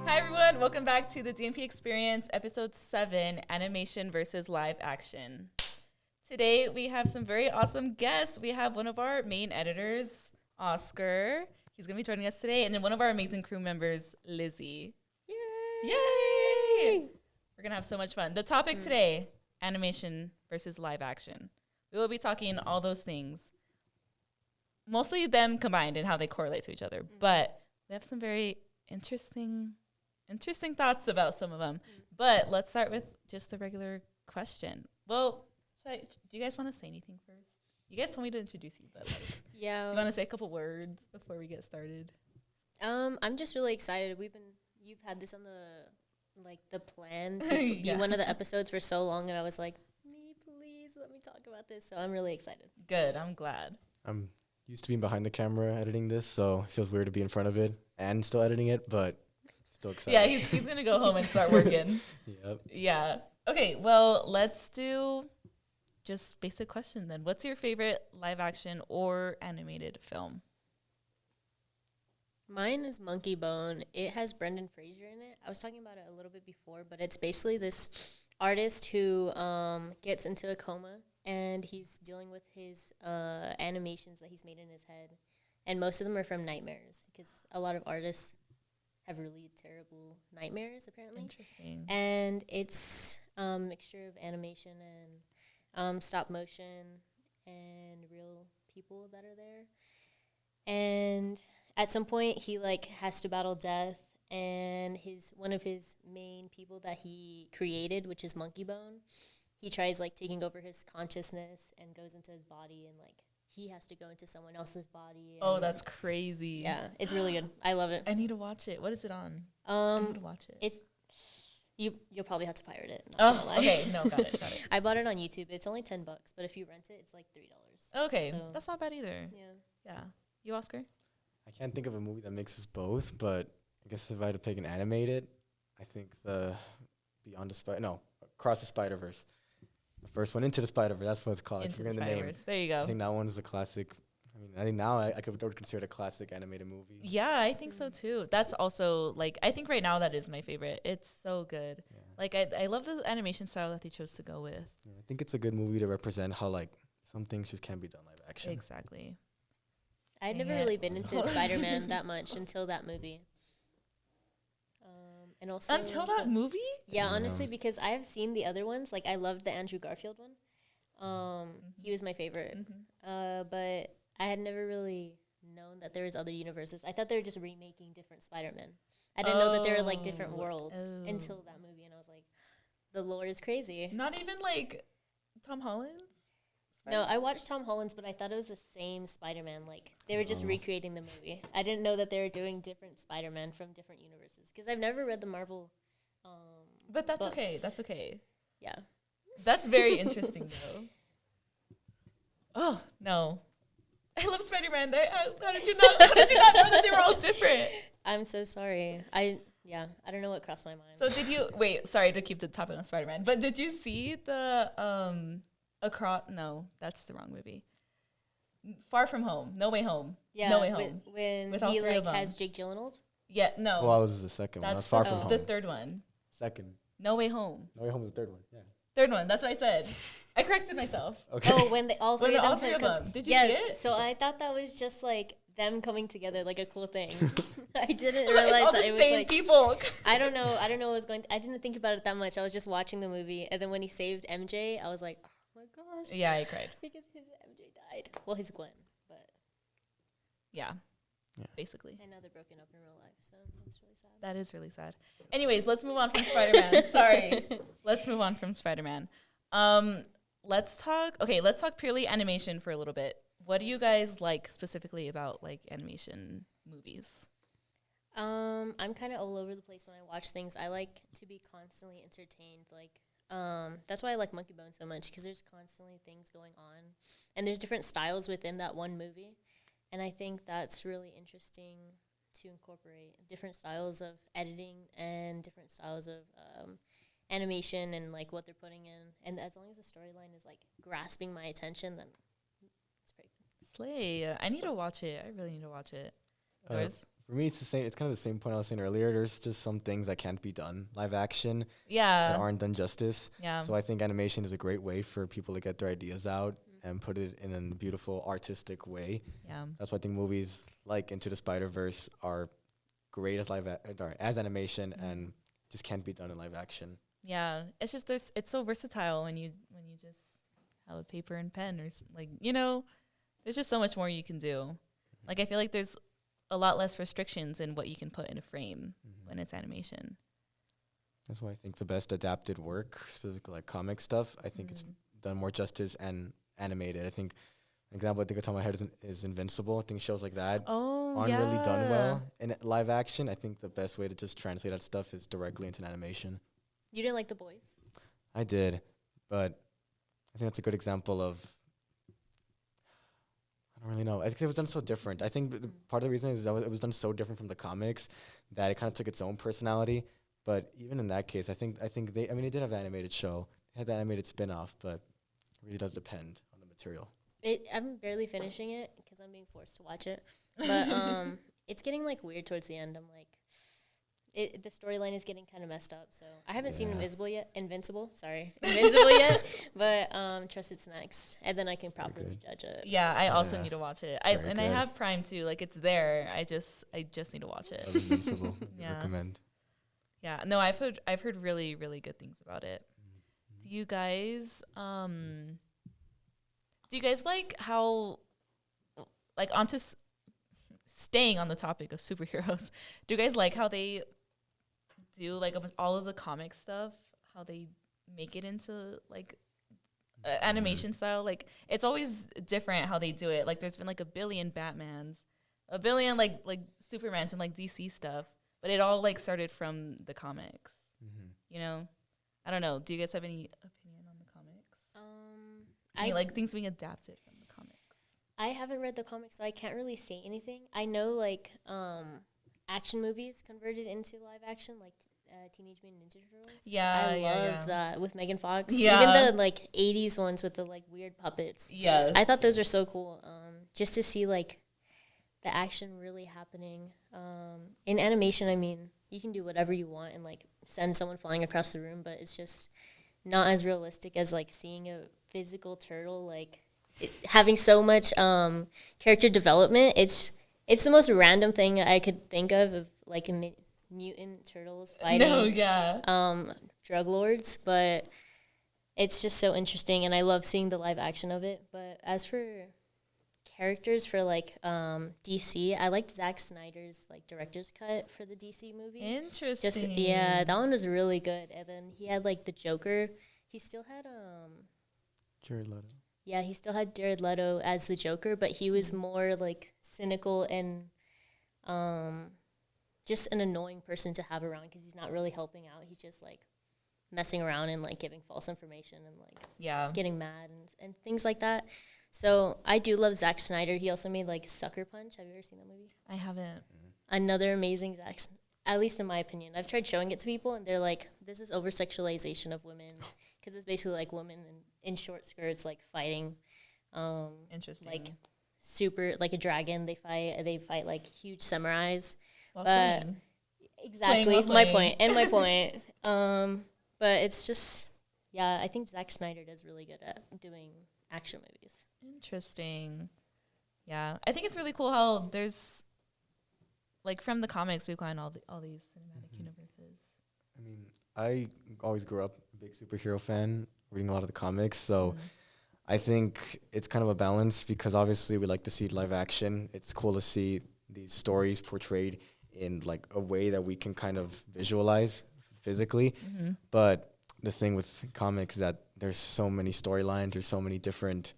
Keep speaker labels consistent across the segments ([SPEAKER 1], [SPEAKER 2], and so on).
[SPEAKER 1] Hi everyone, welcome back to the DMP Experience, episode 7, animation versus live action. Today we have some very awesome guests. We have one of our main editors, Oscar. He's going to be joining us today, and then one of our amazing crew members, Lizzie.
[SPEAKER 2] Yay!
[SPEAKER 1] Yay! We're going to have so much fun. The topic today, animation versus live action. We will be talking all those things, mostly them combined and how they correlate to each other, but we have some very interesting thoughts about some of them. But let's start with just the regular question. Well, do you guys want to say anything first? You guys told me to introduce you, but like,
[SPEAKER 2] Yeah.
[SPEAKER 1] do you want to say a couple words before we get started?
[SPEAKER 2] I'm just really excited. You've had this on the plan to be one of the episodes for so long, and I was like, please let me talk about this. So I'm really excited.
[SPEAKER 1] Good, I'm glad.
[SPEAKER 3] I'm used to being behind the camera editing this, so it feels weird to be in front of it and still editing it, but still excited.
[SPEAKER 1] Yeah, he's gonna go home and start working.
[SPEAKER 3] Yep.
[SPEAKER 1] Yeah. Okay, well, let's do just basic question then. What's your favorite live action or animated film?
[SPEAKER 2] Mine is Monkey Bone. It has Brendan Fraser in it. I was talking about it a little bit before, but it's basically this artist who gets into a coma, and he's dealing with his animations that he's made in his head. And most of them are from nightmares, because a lot of artists have really terrible nightmares, apparently.
[SPEAKER 1] Interesting.
[SPEAKER 2] And it's a mixture of animation and stop motion and real people that are there. And at some point, he has to battle death, and one of his main people that he created, which is Monkey Bone, he tries taking over his consciousness and goes into his body, and he has to go into someone else's body.
[SPEAKER 1] Oh, that's crazy.
[SPEAKER 2] Yeah, it's really good. I love it.
[SPEAKER 1] I need to watch it. What is it on? I need to watch it.
[SPEAKER 2] You'll probably have to pirate it.
[SPEAKER 1] Oh, okay. No, got it.
[SPEAKER 2] I bought it on YouTube. It's only $10, but if you rent it, it's $3.
[SPEAKER 1] Okay,
[SPEAKER 2] So,
[SPEAKER 1] that's not bad either. Yeah. You, Oscar?
[SPEAKER 3] I can't think of a movie that mixes both, but I guess if I had to pick an animated, I think Across the Spiderverse. The first one, Into the Spiderverse, that's what it's called.
[SPEAKER 1] Into the Spiderverse. There you go.
[SPEAKER 3] I think that one is a classic. I think now I could consider it a classic animated movie.
[SPEAKER 1] Yeah, I think so too. That's also I think right now that is my favorite. It's so good. Yeah. I love the animation style that they chose to go with.
[SPEAKER 3] Yeah, I think it's a good movie to represent how some things just can't be done live action.
[SPEAKER 1] Exactly.
[SPEAKER 2] I had never really been into Spider-Man that much until that movie. And also
[SPEAKER 1] until that movie?
[SPEAKER 2] Yeah, honestly, because I have seen the other ones. I loved the Andrew Garfield one. He was my favorite. But I had never really known that there was other universes. I thought they were just remaking different Spider-Man. I didn't know that there were different worlds until that movie, and I was like, the lore is crazy.
[SPEAKER 1] Not even Tom Holland's?
[SPEAKER 2] No, I watched Tom Holland's, but I thought it was the same Spider-Man. They were just recreating the movie. I didn't know that they were doing different Spider-Man from different universes, because I've never read the Marvel
[SPEAKER 1] But that's
[SPEAKER 2] books.
[SPEAKER 1] okay. That's okay.
[SPEAKER 2] Yeah.
[SPEAKER 1] That's very interesting, though. Oh, no. I love Spider-Man. How did you not know that they were all different?
[SPEAKER 2] I'm so sorry. I don't know what crossed my mind.
[SPEAKER 1] So did you, wait, sorry to keep the topic on Spider-Man, but did you see the, no, that's the wrong movie. Far From Home. No Way Home.
[SPEAKER 2] Yeah,
[SPEAKER 1] No Way Home.
[SPEAKER 2] When
[SPEAKER 1] With all
[SPEAKER 2] he
[SPEAKER 1] three of them.
[SPEAKER 2] has Jake Gyllenhaal.
[SPEAKER 1] Yeah, no.
[SPEAKER 3] Well, this is the second one. That's Far From Home.
[SPEAKER 1] The third one.
[SPEAKER 3] Second.
[SPEAKER 1] No Way Home.
[SPEAKER 3] No Way Home is the third one. Yeah.
[SPEAKER 1] Third one. That's what I said. I corrected myself.
[SPEAKER 3] Okay.
[SPEAKER 2] Oh, when all three
[SPEAKER 1] When
[SPEAKER 2] of them.
[SPEAKER 1] Did you see it?
[SPEAKER 2] Yes. So I thought that was just them coming together, a cool thing. I didn't
[SPEAKER 1] It's
[SPEAKER 2] realize
[SPEAKER 1] all
[SPEAKER 2] that
[SPEAKER 1] the
[SPEAKER 2] it
[SPEAKER 1] same
[SPEAKER 2] was
[SPEAKER 1] people.
[SPEAKER 2] I don't know what was going. I didn't think about it that much. I was just watching the movie, and then when he saved MJ, I was like, oh my gosh.
[SPEAKER 1] Yeah, I cried.
[SPEAKER 2] Because his MJ died. Well, his Gwen, but
[SPEAKER 1] Yeah. Basically.
[SPEAKER 2] I know they're broken up in real life, so it's really sad.
[SPEAKER 1] That is really sad. Anyways, let's move on from Spider-Man. Sorry. Let's move on from Spider-Man. Let's talk purely animation for a little bit. What do you guys like specifically about animation movies?
[SPEAKER 2] I'm kind of all over the place when I watch things. I like to be constantly entertained. That's why I like Monkey Bone so much, because there's constantly things going on, and there's different styles within that one movie, and I think that's really interesting to incorporate different styles of editing and different styles of animation and what they're putting in. And as long as the storyline is grasping my attention, then it's pretty good.
[SPEAKER 1] Slay. I need to watch it. I really need to watch it. Yours?
[SPEAKER 3] For me, it's the same. It's kind of the same point I was saying earlier. There's just some things that can't be done live action that
[SPEAKER 1] Yeah.
[SPEAKER 3] aren't done justice.
[SPEAKER 1] Yeah.
[SPEAKER 3] So I think animation is a great way for people to get their ideas out and put it in a beautiful artistic way.
[SPEAKER 1] Yeah.
[SPEAKER 3] That's why I think movies like Into the Spiderverse are great as as animation and just can't be done in live action.
[SPEAKER 1] Yeah. It's just it's so versatile when you just have a paper and pen or there's just so much more you can do. Like I feel like there's a lot less restrictions in what you can put in a frame when it's animation.
[SPEAKER 3] That's why I think the best adapted work, specifically like comic stuff, I think it's done more justice and animated. I think an example I think off the top of my head is Invincible. I think shows like that aren't really done well in live action. I think the best way to just translate that stuff is directly into an animation.
[SPEAKER 2] You didn't like The Boys?
[SPEAKER 3] I did, but I think that's a good example of, I don't really know. I think it was done so different. I think part of the reason is that it was done so different from the comics that it kind of took its own personality. But even in that case, I think they did have the animated show. They had the animated spin-off, but it really does depend on the material.
[SPEAKER 2] I'm barely finishing it because I'm being forced to watch it. But it's getting like weird towards the end. I'm like, the storyline is getting kind of messed up. So I haven't seen Invincible yet. But trust it's next, and then I can properly judge it.
[SPEAKER 1] Yeah, I also need to watch it. I
[SPEAKER 3] good.
[SPEAKER 1] have Prime too. Like it's there. I just need to watch it.
[SPEAKER 3] Love Invincible.
[SPEAKER 1] Yeah.
[SPEAKER 3] Recommend.
[SPEAKER 1] Yeah. No, I've heard really, really good things about it. Do you guys like how, like, staying on the topic of superheroes, do you guys like how they do, like, all of the comic stuff, how they make it into, like, animation style? Like, it's always different how they do it. Like, there's been, like, a billion Batmans, a billion, like Supermans and, like, DC stuff, but it all, like, started from the comics, you know? I don't know. Do you guys have any opinion on the comics? I like things being adapted from the comics.
[SPEAKER 2] I haven't read the comics, so I can't really say anything. I know, like, action movies converted into live action, like Teenage Mutant Ninja Turtles.
[SPEAKER 1] Yeah,
[SPEAKER 2] I loved that with Megan Fox.
[SPEAKER 1] Yeah.
[SPEAKER 2] Even the, like, 80s ones with the, like, weird puppets.
[SPEAKER 1] Yes.
[SPEAKER 2] I thought those were so cool. Just to see, like, the action really happening. In animation, I mean, you can do whatever you want and, like, send someone flying across the room, but it's just not as realistic as, like, seeing a physical turtle, like, having so much character development. It's the most random thing I could think of like, mutant turtles fighting drug lords, but it's just so interesting, and I love seeing the live action of it. But as for characters for, like, DC, I liked Zack Snyder's, like, director's cut for the DC movie.
[SPEAKER 1] Interesting.
[SPEAKER 2] That one was really good. And then he had, like, the Joker. He still had
[SPEAKER 3] Jared Leto.
[SPEAKER 2] Yeah, he still had Jared Leto as the Joker, but he was more, like, cynical and just an annoying person to have around because he's not really helping out. He's just, like, messing around and, like, giving false information and, like, getting mad and things like that. So I do love Zack Snyder. He also made, like, Sucker Punch. Have you ever seen that movie?
[SPEAKER 1] I haven't.
[SPEAKER 2] Another amazing Zack Snyder. At least in my opinion. I've tried showing it to people, and they're like, this is over-sexualization of women. Because it's basically, like, women in short skirts, like, fighting.
[SPEAKER 1] Interesting.
[SPEAKER 2] Like, super, like a dragon. They fight like, huge samurais. Exactly. My point. But it's just, I think Zack Snyder does really good at doing action movies.
[SPEAKER 1] Interesting. Yeah. I think it's really cool how there's, like, from the comics, we've gotten all these cinematic universes.
[SPEAKER 3] I mean, I always grew up a big superhero fan, reading a lot of the comics, so I think it's kind of a balance because obviously we like to see live action. It's cool to see these stories portrayed in, like, a way that we can kind of visualize physically. But the thing with comics is that there's so many storylines, there's so many different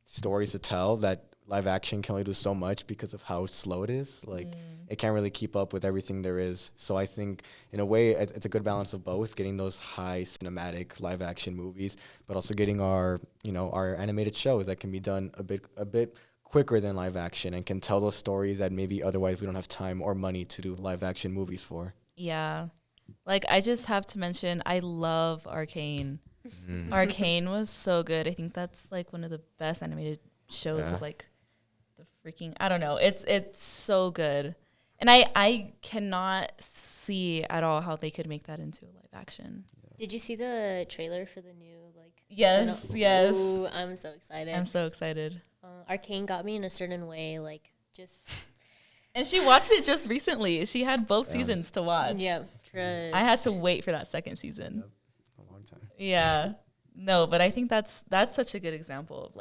[SPEAKER 3] stories to tell that live action can only do so much because of how slow it is. Like, it can't really keep up with everything there is. So I think, in a way, it's a good balance of both, getting those high cinematic live action movies, but also getting our animated shows that can be done a bit quicker than live action and can tell those stories that maybe otherwise we don't have time or money to do live action movies for.
[SPEAKER 1] Yeah. Like, I just have to mention, I love Arcane. Arcane was so good. I think that's, like, one of the best animated shows of, like, the freaking, I don't know. It's so good. And I cannot see at all how they could make that into a live action.
[SPEAKER 2] Did you see the trailer for the new
[SPEAKER 1] Yes,
[SPEAKER 2] spin-off?
[SPEAKER 1] yes.
[SPEAKER 2] Ooh, I'm so excited.
[SPEAKER 1] I'm so excited.
[SPEAKER 2] Arcane got me in a certain way, just
[SPEAKER 1] And she watched it just recently. She had both seasons to watch.
[SPEAKER 2] yeah. Trust.
[SPEAKER 1] I had to wait for that second season.
[SPEAKER 3] Yep. A long time.
[SPEAKER 1] Yeah. No, but I think that's such a good example of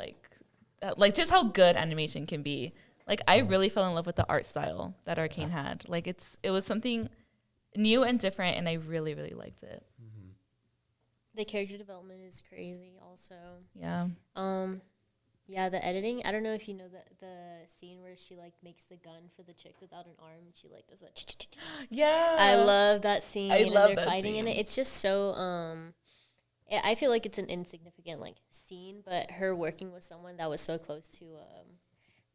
[SPEAKER 1] like just how good animation can be. Like I really fell in love with the art style that Arcane had. Like it was something new and different, and I really, really liked it.
[SPEAKER 3] Mm-hmm.
[SPEAKER 2] The character development is crazy also.
[SPEAKER 1] Yeah.
[SPEAKER 2] Yeah, the editing. I don't know if you know the scene where she makes the gun for the chick without an arm. She does that.
[SPEAKER 1] Yeah.
[SPEAKER 2] I love that scene.
[SPEAKER 1] I love
[SPEAKER 2] they're
[SPEAKER 1] that
[SPEAKER 2] fighting
[SPEAKER 1] scene.
[SPEAKER 2] in it. It's just so I feel like it's an insignificant scene, but her working with someone that was so close to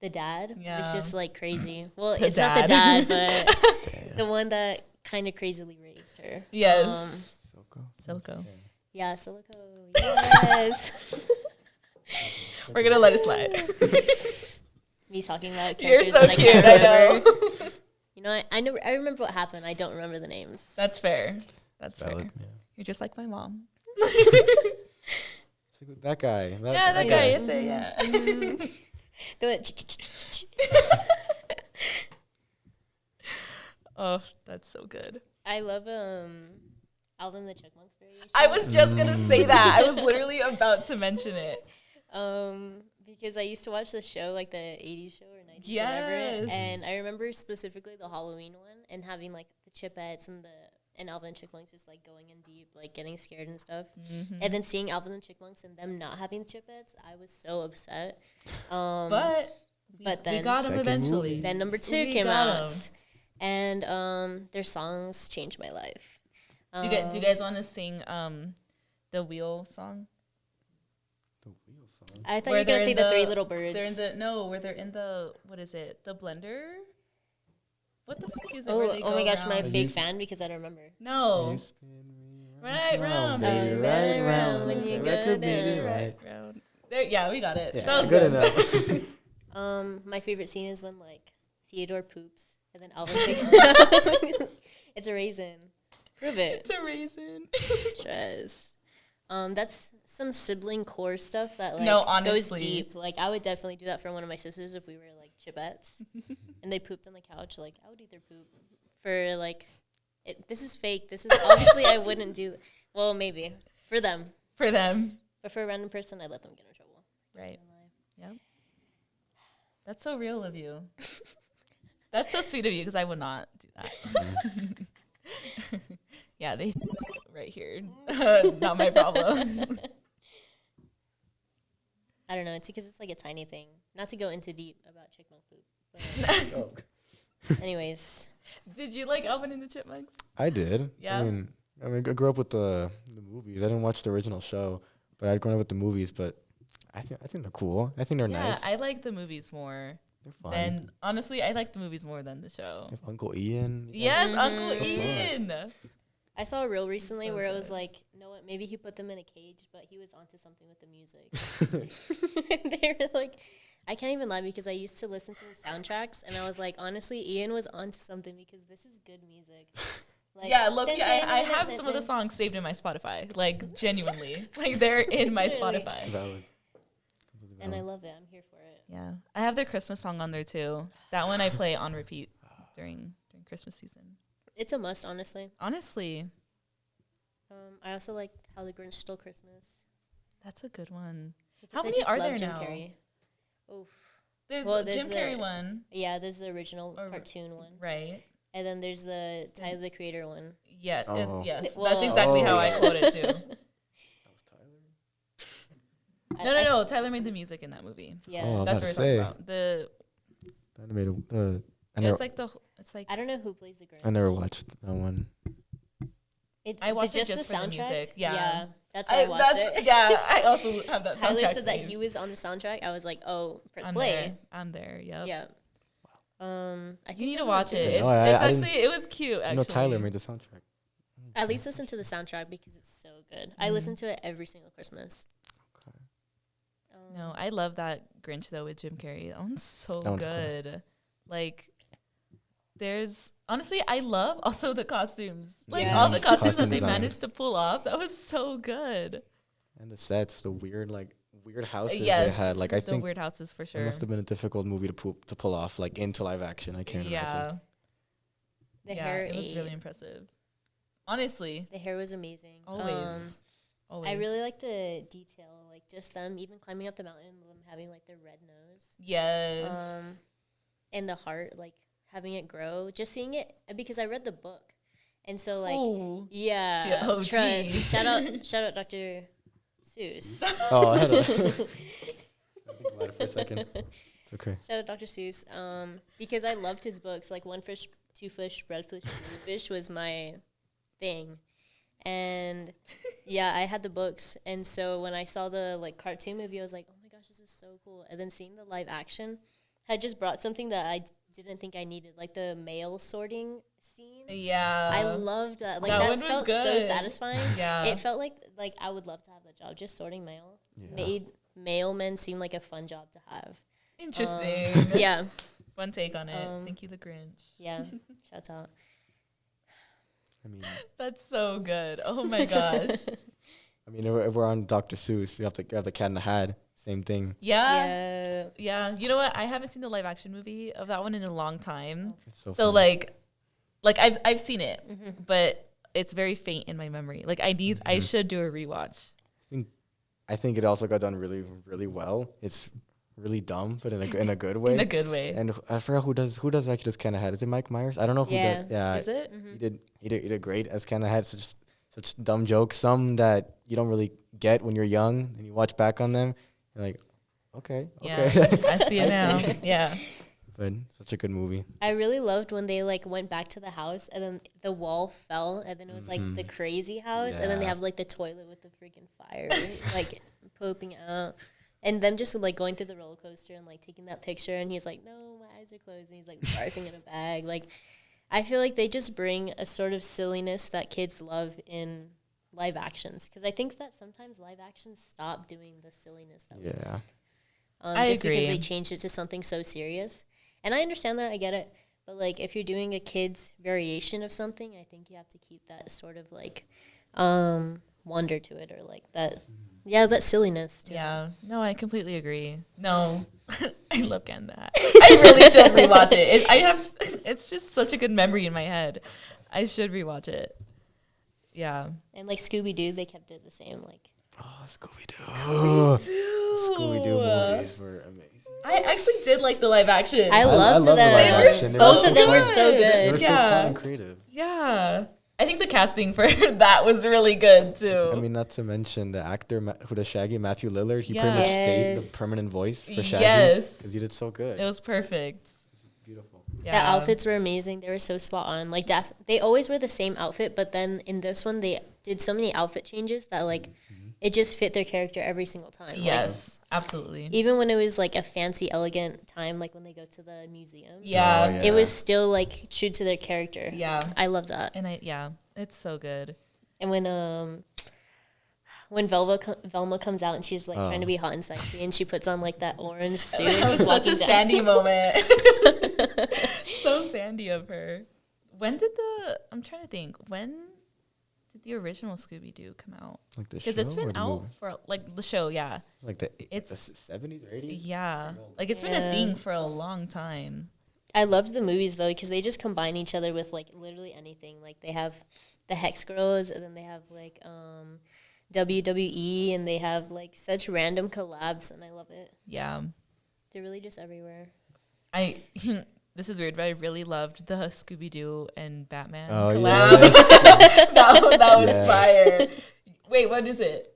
[SPEAKER 2] the dad, it's just crazy. Well,
[SPEAKER 1] The
[SPEAKER 2] it's not the dad, but the one that kind of crazily raised her.
[SPEAKER 1] Yes. Silco.
[SPEAKER 2] Yeah, Silico. Yes.
[SPEAKER 1] We're gonna let it slide.
[SPEAKER 2] Me talking about
[SPEAKER 1] You're
[SPEAKER 2] characters
[SPEAKER 1] so
[SPEAKER 2] that I
[SPEAKER 1] cute.
[SPEAKER 2] can't
[SPEAKER 1] I
[SPEAKER 2] remember.
[SPEAKER 1] know.
[SPEAKER 2] You know, I know. I remember what happened. I don't remember the names.
[SPEAKER 1] That's fair. That's fair.
[SPEAKER 3] Valid. Yeah.
[SPEAKER 1] You're just like my mom.
[SPEAKER 3] That guy.
[SPEAKER 1] That guy. Yes, yeah. Oh, that's so good.
[SPEAKER 2] I love Alvin the Chipmunks variation.
[SPEAKER 1] I was just gonna say that. I was literally about to mention it.
[SPEAKER 2] Because I used to watch the show, the 80s show or 90s,
[SPEAKER 1] Yes.
[SPEAKER 2] whatever, and I remember specifically the Halloween one and having the Chipettes and Alvin and Chipmunks just going in deep, getting scared and stuff.
[SPEAKER 1] Mm-hmm.
[SPEAKER 2] And then seeing Alvin and Chipmunks and them not having the Chipettes, I was so upset.
[SPEAKER 1] But
[SPEAKER 2] then
[SPEAKER 1] we got him
[SPEAKER 3] Second
[SPEAKER 1] eventually.
[SPEAKER 3] movie.
[SPEAKER 2] Then number 2
[SPEAKER 1] We
[SPEAKER 2] came
[SPEAKER 1] got
[SPEAKER 2] out, and their songs changed my life.
[SPEAKER 1] Do you guys want to sing the Wheel song?
[SPEAKER 3] The wheel song.
[SPEAKER 2] I thought
[SPEAKER 1] Where
[SPEAKER 2] you were going to
[SPEAKER 1] they're
[SPEAKER 2] say
[SPEAKER 1] in
[SPEAKER 2] the
[SPEAKER 1] the-
[SPEAKER 2] Three Little Birds.
[SPEAKER 1] Where they're in the what is it? The blender? What the fuck is it?
[SPEAKER 2] Oh,
[SPEAKER 1] where they
[SPEAKER 2] oh
[SPEAKER 1] go
[SPEAKER 2] my gosh, I'm a
[SPEAKER 1] around?
[SPEAKER 2] big fan because I don't remember.
[SPEAKER 1] No.
[SPEAKER 3] You spin me
[SPEAKER 1] Right round,
[SPEAKER 3] baby,
[SPEAKER 2] baby,
[SPEAKER 3] right
[SPEAKER 2] right
[SPEAKER 3] round.
[SPEAKER 2] when you
[SPEAKER 3] The
[SPEAKER 2] go
[SPEAKER 3] record beat it
[SPEAKER 2] down.
[SPEAKER 3] right.
[SPEAKER 1] Round. There, yeah, we got it.
[SPEAKER 3] Yeah,
[SPEAKER 1] That was
[SPEAKER 3] good enough.
[SPEAKER 2] My favorite scene is when Theodore poops and then Alvin takes it out. It's a raisin. Prove it.
[SPEAKER 1] It's a raisin.
[SPEAKER 2] Trust. That's some sibling core stuff that
[SPEAKER 1] No,
[SPEAKER 2] goes
[SPEAKER 1] honestly.
[SPEAKER 2] deep. I would definitely do that for one of my sisters if we were Chipettes and they pooped on the couch. I would either poop for this is fake. This is obviously I wouldn't do. Well, maybe for them,
[SPEAKER 1] For them.
[SPEAKER 2] but for a random person, I'd let them get in trouble.
[SPEAKER 1] Right. Yep. That's so real of you. That's so sweet of you because I would not do that. Yeah, they right here. Not my problem.
[SPEAKER 2] I don't know. It's because it's a tiny thing. Not to go into deep about chickmunk poop. But anyways,
[SPEAKER 1] Did you like Alvin and the Chipmunks?
[SPEAKER 3] I did.
[SPEAKER 1] Yeah.
[SPEAKER 3] I mean, I grew up with the movies. I didn't watch the original show, but I'd grown up with the movies. But I think they're cool. I think they're
[SPEAKER 1] Yeah,
[SPEAKER 3] nice.
[SPEAKER 1] I like the movies more
[SPEAKER 3] They're fun.
[SPEAKER 1] than honestly. I like the movies more than the show.
[SPEAKER 3] They have Uncle Ian.
[SPEAKER 1] Yes,
[SPEAKER 2] Mhm.
[SPEAKER 1] Uncle
[SPEAKER 2] So
[SPEAKER 3] fun.
[SPEAKER 1] Ian.
[SPEAKER 2] I saw a reel recently
[SPEAKER 1] so
[SPEAKER 2] where it was
[SPEAKER 1] good.
[SPEAKER 2] no, what? Maybe he put them in a cage, but he was onto something with the music. They were I can't even lie because I used to listen to the soundtracks, and I was honestly, Ian was onto something because this is good music.
[SPEAKER 1] Yeah, look, I have some of the songs saved in my Spotify. Genuinely, they're in my
[SPEAKER 2] Literally.
[SPEAKER 3] It's
[SPEAKER 1] Spotify.
[SPEAKER 3] valid.
[SPEAKER 2] And I love it. I'm here for it.
[SPEAKER 1] Yeah, I have their Christmas song on there too. That one I play on repeat during Christmas season.
[SPEAKER 2] It's a must, honestly.
[SPEAKER 1] Honestly,
[SPEAKER 2] I also like How the Grinch Stole Christmas.
[SPEAKER 1] that's a good one.
[SPEAKER 2] Because
[SPEAKER 1] How
[SPEAKER 2] I
[SPEAKER 1] many
[SPEAKER 2] just
[SPEAKER 1] are
[SPEAKER 2] love
[SPEAKER 1] there
[SPEAKER 2] Jim
[SPEAKER 1] now?
[SPEAKER 2] Carrey. Oof.
[SPEAKER 1] There's
[SPEAKER 2] Well,
[SPEAKER 1] the
[SPEAKER 2] there's
[SPEAKER 1] Jim Carrey
[SPEAKER 2] the-
[SPEAKER 1] one,
[SPEAKER 2] Yeah, there's the original
[SPEAKER 1] Or-
[SPEAKER 2] cartoon one,
[SPEAKER 1] right?
[SPEAKER 2] and then there's the Tyler the Creator one.
[SPEAKER 1] Yeah,
[SPEAKER 3] Oh.
[SPEAKER 1] yes,
[SPEAKER 2] Well-
[SPEAKER 1] that's exactly how I
[SPEAKER 3] Oh.
[SPEAKER 1] quote it too.
[SPEAKER 3] That was Tyler.
[SPEAKER 1] No. Tyler made the music in that movie.
[SPEAKER 2] Yeah,
[SPEAKER 3] Oh,
[SPEAKER 1] That's
[SPEAKER 3] about
[SPEAKER 1] what
[SPEAKER 3] to
[SPEAKER 1] we're
[SPEAKER 3] say.
[SPEAKER 1] talking about. The
[SPEAKER 3] The animated. I never,
[SPEAKER 1] it's like
[SPEAKER 2] I don't know who plays the Grinch.
[SPEAKER 3] I never watched that one.
[SPEAKER 1] I watched it
[SPEAKER 2] it's
[SPEAKER 1] just for the music, yeah.
[SPEAKER 2] Yeah, that's why I watched it.
[SPEAKER 1] Yeah, I also have that.
[SPEAKER 2] Tyler
[SPEAKER 1] soundtrack
[SPEAKER 2] said that
[SPEAKER 1] saved.
[SPEAKER 2] he was on the soundtrack. I was like, oh, press
[SPEAKER 1] I'm
[SPEAKER 2] play.
[SPEAKER 1] there. I'm there. Yep.
[SPEAKER 2] Yeah. I think
[SPEAKER 1] You need to
[SPEAKER 2] that's
[SPEAKER 1] watch
[SPEAKER 2] what
[SPEAKER 1] it.
[SPEAKER 2] I'm
[SPEAKER 1] It's,
[SPEAKER 3] No, I
[SPEAKER 1] it's
[SPEAKER 3] didn't-
[SPEAKER 1] actually it was cute. Actually,
[SPEAKER 3] I know Tyler made the soundtrack.
[SPEAKER 2] At least listen to the soundtrack because it's so good. I listen to it every single Christmas.
[SPEAKER 3] Okay.
[SPEAKER 1] No, I love that Grinch though with Jim Carrey. That one's so
[SPEAKER 3] That one's
[SPEAKER 1] good. there's honestly, I love also the costumes. Like
[SPEAKER 2] Yeah.
[SPEAKER 1] all the costumes
[SPEAKER 3] Costume
[SPEAKER 1] that they
[SPEAKER 3] design.
[SPEAKER 1] managed to pull off. That was so good.
[SPEAKER 3] And the sets, the weird houses they
[SPEAKER 1] Yes,
[SPEAKER 3] had. Like I
[SPEAKER 1] the
[SPEAKER 3] think
[SPEAKER 1] weird houses for
[SPEAKER 3] it
[SPEAKER 1] sure.
[SPEAKER 3] must have been a difficult movie to pull off like into live action. I can't imagine.
[SPEAKER 2] The hair,
[SPEAKER 1] it was really impressive. Honestly,
[SPEAKER 2] the hair was amazing.
[SPEAKER 1] always.
[SPEAKER 2] I really like the detail, like just them even climbing up the mountain and them having like their red nose.
[SPEAKER 1] Yes.
[SPEAKER 2] And the heart, like having it grow, just seeing it because I read the book, and so like
[SPEAKER 1] Ooh.
[SPEAKER 2] yeah,
[SPEAKER 1] Oh,
[SPEAKER 2] trust.
[SPEAKER 1] geez.
[SPEAKER 2] Shout out, Dr. Seuss.
[SPEAKER 3] Oh, I had to think about it for a second. It's okay.
[SPEAKER 2] Shout out Dr. Seuss. Because I loved his books. Like One Fish, Two Fish, Red Fish, Blue Fish was my thing. And yeah, I had the books. And so when I saw the like cartoon movie, I was like, oh my gosh, this is so cool. And then seeing the live action had just brought something that I didn't think I needed, like the mail sorting scene.
[SPEAKER 1] Yeah.
[SPEAKER 2] I loved that. Like
[SPEAKER 1] That
[SPEAKER 2] that
[SPEAKER 1] one was
[SPEAKER 2] felt so
[SPEAKER 1] good.
[SPEAKER 2] satisfying.
[SPEAKER 1] Yeah.
[SPEAKER 2] It felt like I would love to have that job, just sorting mail.
[SPEAKER 3] Yeah.
[SPEAKER 2] Made mailmen seem like a fun job to have.
[SPEAKER 1] Interesting.
[SPEAKER 2] Yeah.
[SPEAKER 1] Fun take on it. Thank you, the Grinch.
[SPEAKER 2] Yeah. Shouts out.
[SPEAKER 3] I mean,
[SPEAKER 1] That's so good. Oh my gosh.
[SPEAKER 3] if we're on Dr. Seuss, you have the Cat in the Hat. Same thing.
[SPEAKER 1] Yeah.
[SPEAKER 2] Yeah.
[SPEAKER 1] Yeah. You know what? I haven't seen the live action movie of that one in a long time.
[SPEAKER 3] It's so
[SPEAKER 1] So
[SPEAKER 3] funny.
[SPEAKER 1] like I've seen it, but it's very faint in my memory. Like I should do a rewatch.
[SPEAKER 3] I think it also got done really, really well. It's really dumb, but in a good way.
[SPEAKER 1] In a good way.
[SPEAKER 3] And I forgot who does actually does Cat in the Hat. Is it Mike Myers? I don't know who
[SPEAKER 2] Yeah.
[SPEAKER 3] did. Yeah.
[SPEAKER 1] Is it?
[SPEAKER 3] He did great as Cat in the Hat. Such dumb jokes. Some that you don't really get when you're young, and you watch back on them. You're like, okay.
[SPEAKER 1] Yeah. I see it now. Yeah.
[SPEAKER 3] But such a good movie.
[SPEAKER 2] I really loved when they like went back to the house and then the wall fell and then it was like the crazy house and then they
[SPEAKER 3] Yeah.
[SPEAKER 2] have like the toilet with the freaking fire like pooping out. And them just like going through the roller coaster and like taking that picture and he's like, no, my eyes are closed and he's like barfing in a bag. Like I feel like they just bring a sort of silliness that kids love in live actions. Because I think that sometimes live actions stop doing the silliness that we
[SPEAKER 3] Yeah.
[SPEAKER 1] I
[SPEAKER 2] just because
[SPEAKER 1] agree.
[SPEAKER 2] they changed it to something so serious. And I understand that, I get it. But like if you're doing a kid's variation of something, I think you have to keep that sort of like wonder to it or like that that silliness to it.
[SPEAKER 1] Yeah. No, I completely agree. No. I love Ken that. I really should rewatch it. It's just such a good memory in my head. I should rewatch it. Yeah.
[SPEAKER 2] And like Scooby Doo, they kept it the same. Like
[SPEAKER 3] Oh, Scooby-Doo. Scooby-Doo movies were amazing.
[SPEAKER 1] I actually did like the live action.
[SPEAKER 2] I loved
[SPEAKER 3] love the
[SPEAKER 2] them.
[SPEAKER 3] live action. They were
[SPEAKER 2] Both
[SPEAKER 3] so
[SPEAKER 2] of them were
[SPEAKER 3] fun.
[SPEAKER 2] so
[SPEAKER 3] They were
[SPEAKER 2] good.
[SPEAKER 3] so fun
[SPEAKER 1] Yeah.
[SPEAKER 3] and creative.
[SPEAKER 1] Yeah. I think the casting for that was really good too.
[SPEAKER 3] I mean, not to mention the actor who does Shaggy, Matthew Lillard. He pretty much stayed
[SPEAKER 2] Yes.
[SPEAKER 3] the permanent voice for Shaggy.
[SPEAKER 1] Yes.
[SPEAKER 3] Because he did so good.
[SPEAKER 1] It was perfect.
[SPEAKER 3] It's beautiful.
[SPEAKER 1] Yeah.
[SPEAKER 2] The outfits were amazing. They were so spot on. Like they always wear the same outfit, but then in this one they did so many outfit changes that like it just fit their character every single time. Like,
[SPEAKER 1] Yes, absolutely.
[SPEAKER 2] even when it was like a fancy, elegant time, like when they go to the museum.
[SPEAKER 1] Yeah.
[SPEAKER 3] Oh, yeah.
[SPEAKER 2] It was still like true to their character.
[SPEAKER 1] Yeah.
[SPEAKER 2] I love that.
[SPEAKER 1] And it's so good.
[SPEAKER 2] And when Velma comes out and she's like trying to be hot and sexy and she puts on like that orange suit and she's
[SPEAKER 1] Such
[SPEAKER 2] walking
[SPEAKER 1] a
[SPEAKER 2] down.
[SPEAKER 1] Sandy moment. So Sandy of her. When did I'm trying to think, when did the original Scooby-Doo come out?
[SPEAKER 3] Like the show
[SPEAKER 1] Because it's
[SPEAKER 3] or
[SPEAKER 1] been
[SPEAKER 3] the
[SPEAKER 1] out
[SPEAKER 3] movie?
[SPEAKER 1] for, like, the show, yeah.
[SPEAKER 3] Like the
[SPEAKER 1] It's-
[SPEAKER 3] 70s or 80s?
[SPEAKER 1] Yeah. Like, it's been a
[SPEAKER 2] Yeah.
[SPEAKER 1] thing for a long time.
[SPEAKER 2] I loved the movies though because they just combine each other with like literally anything. Like they have the Hex Girls and then they have like WWE and they have like such random collabs and I love it.
[SPEAKER 1] Yeah.
[SPEAKER 2] They're really just everywhere.
[SPEAKER 1] This is weird, but I really loved the Scooby-Doo and Batman
[SPEAKER 3] Oh,
[SPEAKER 1] collab.
[SPEAKER 3] yes.
[SPEAKER 1] that was
[SPEAKER 3] Yeah.
[SPEAKER 1] fire. Wait, what is it?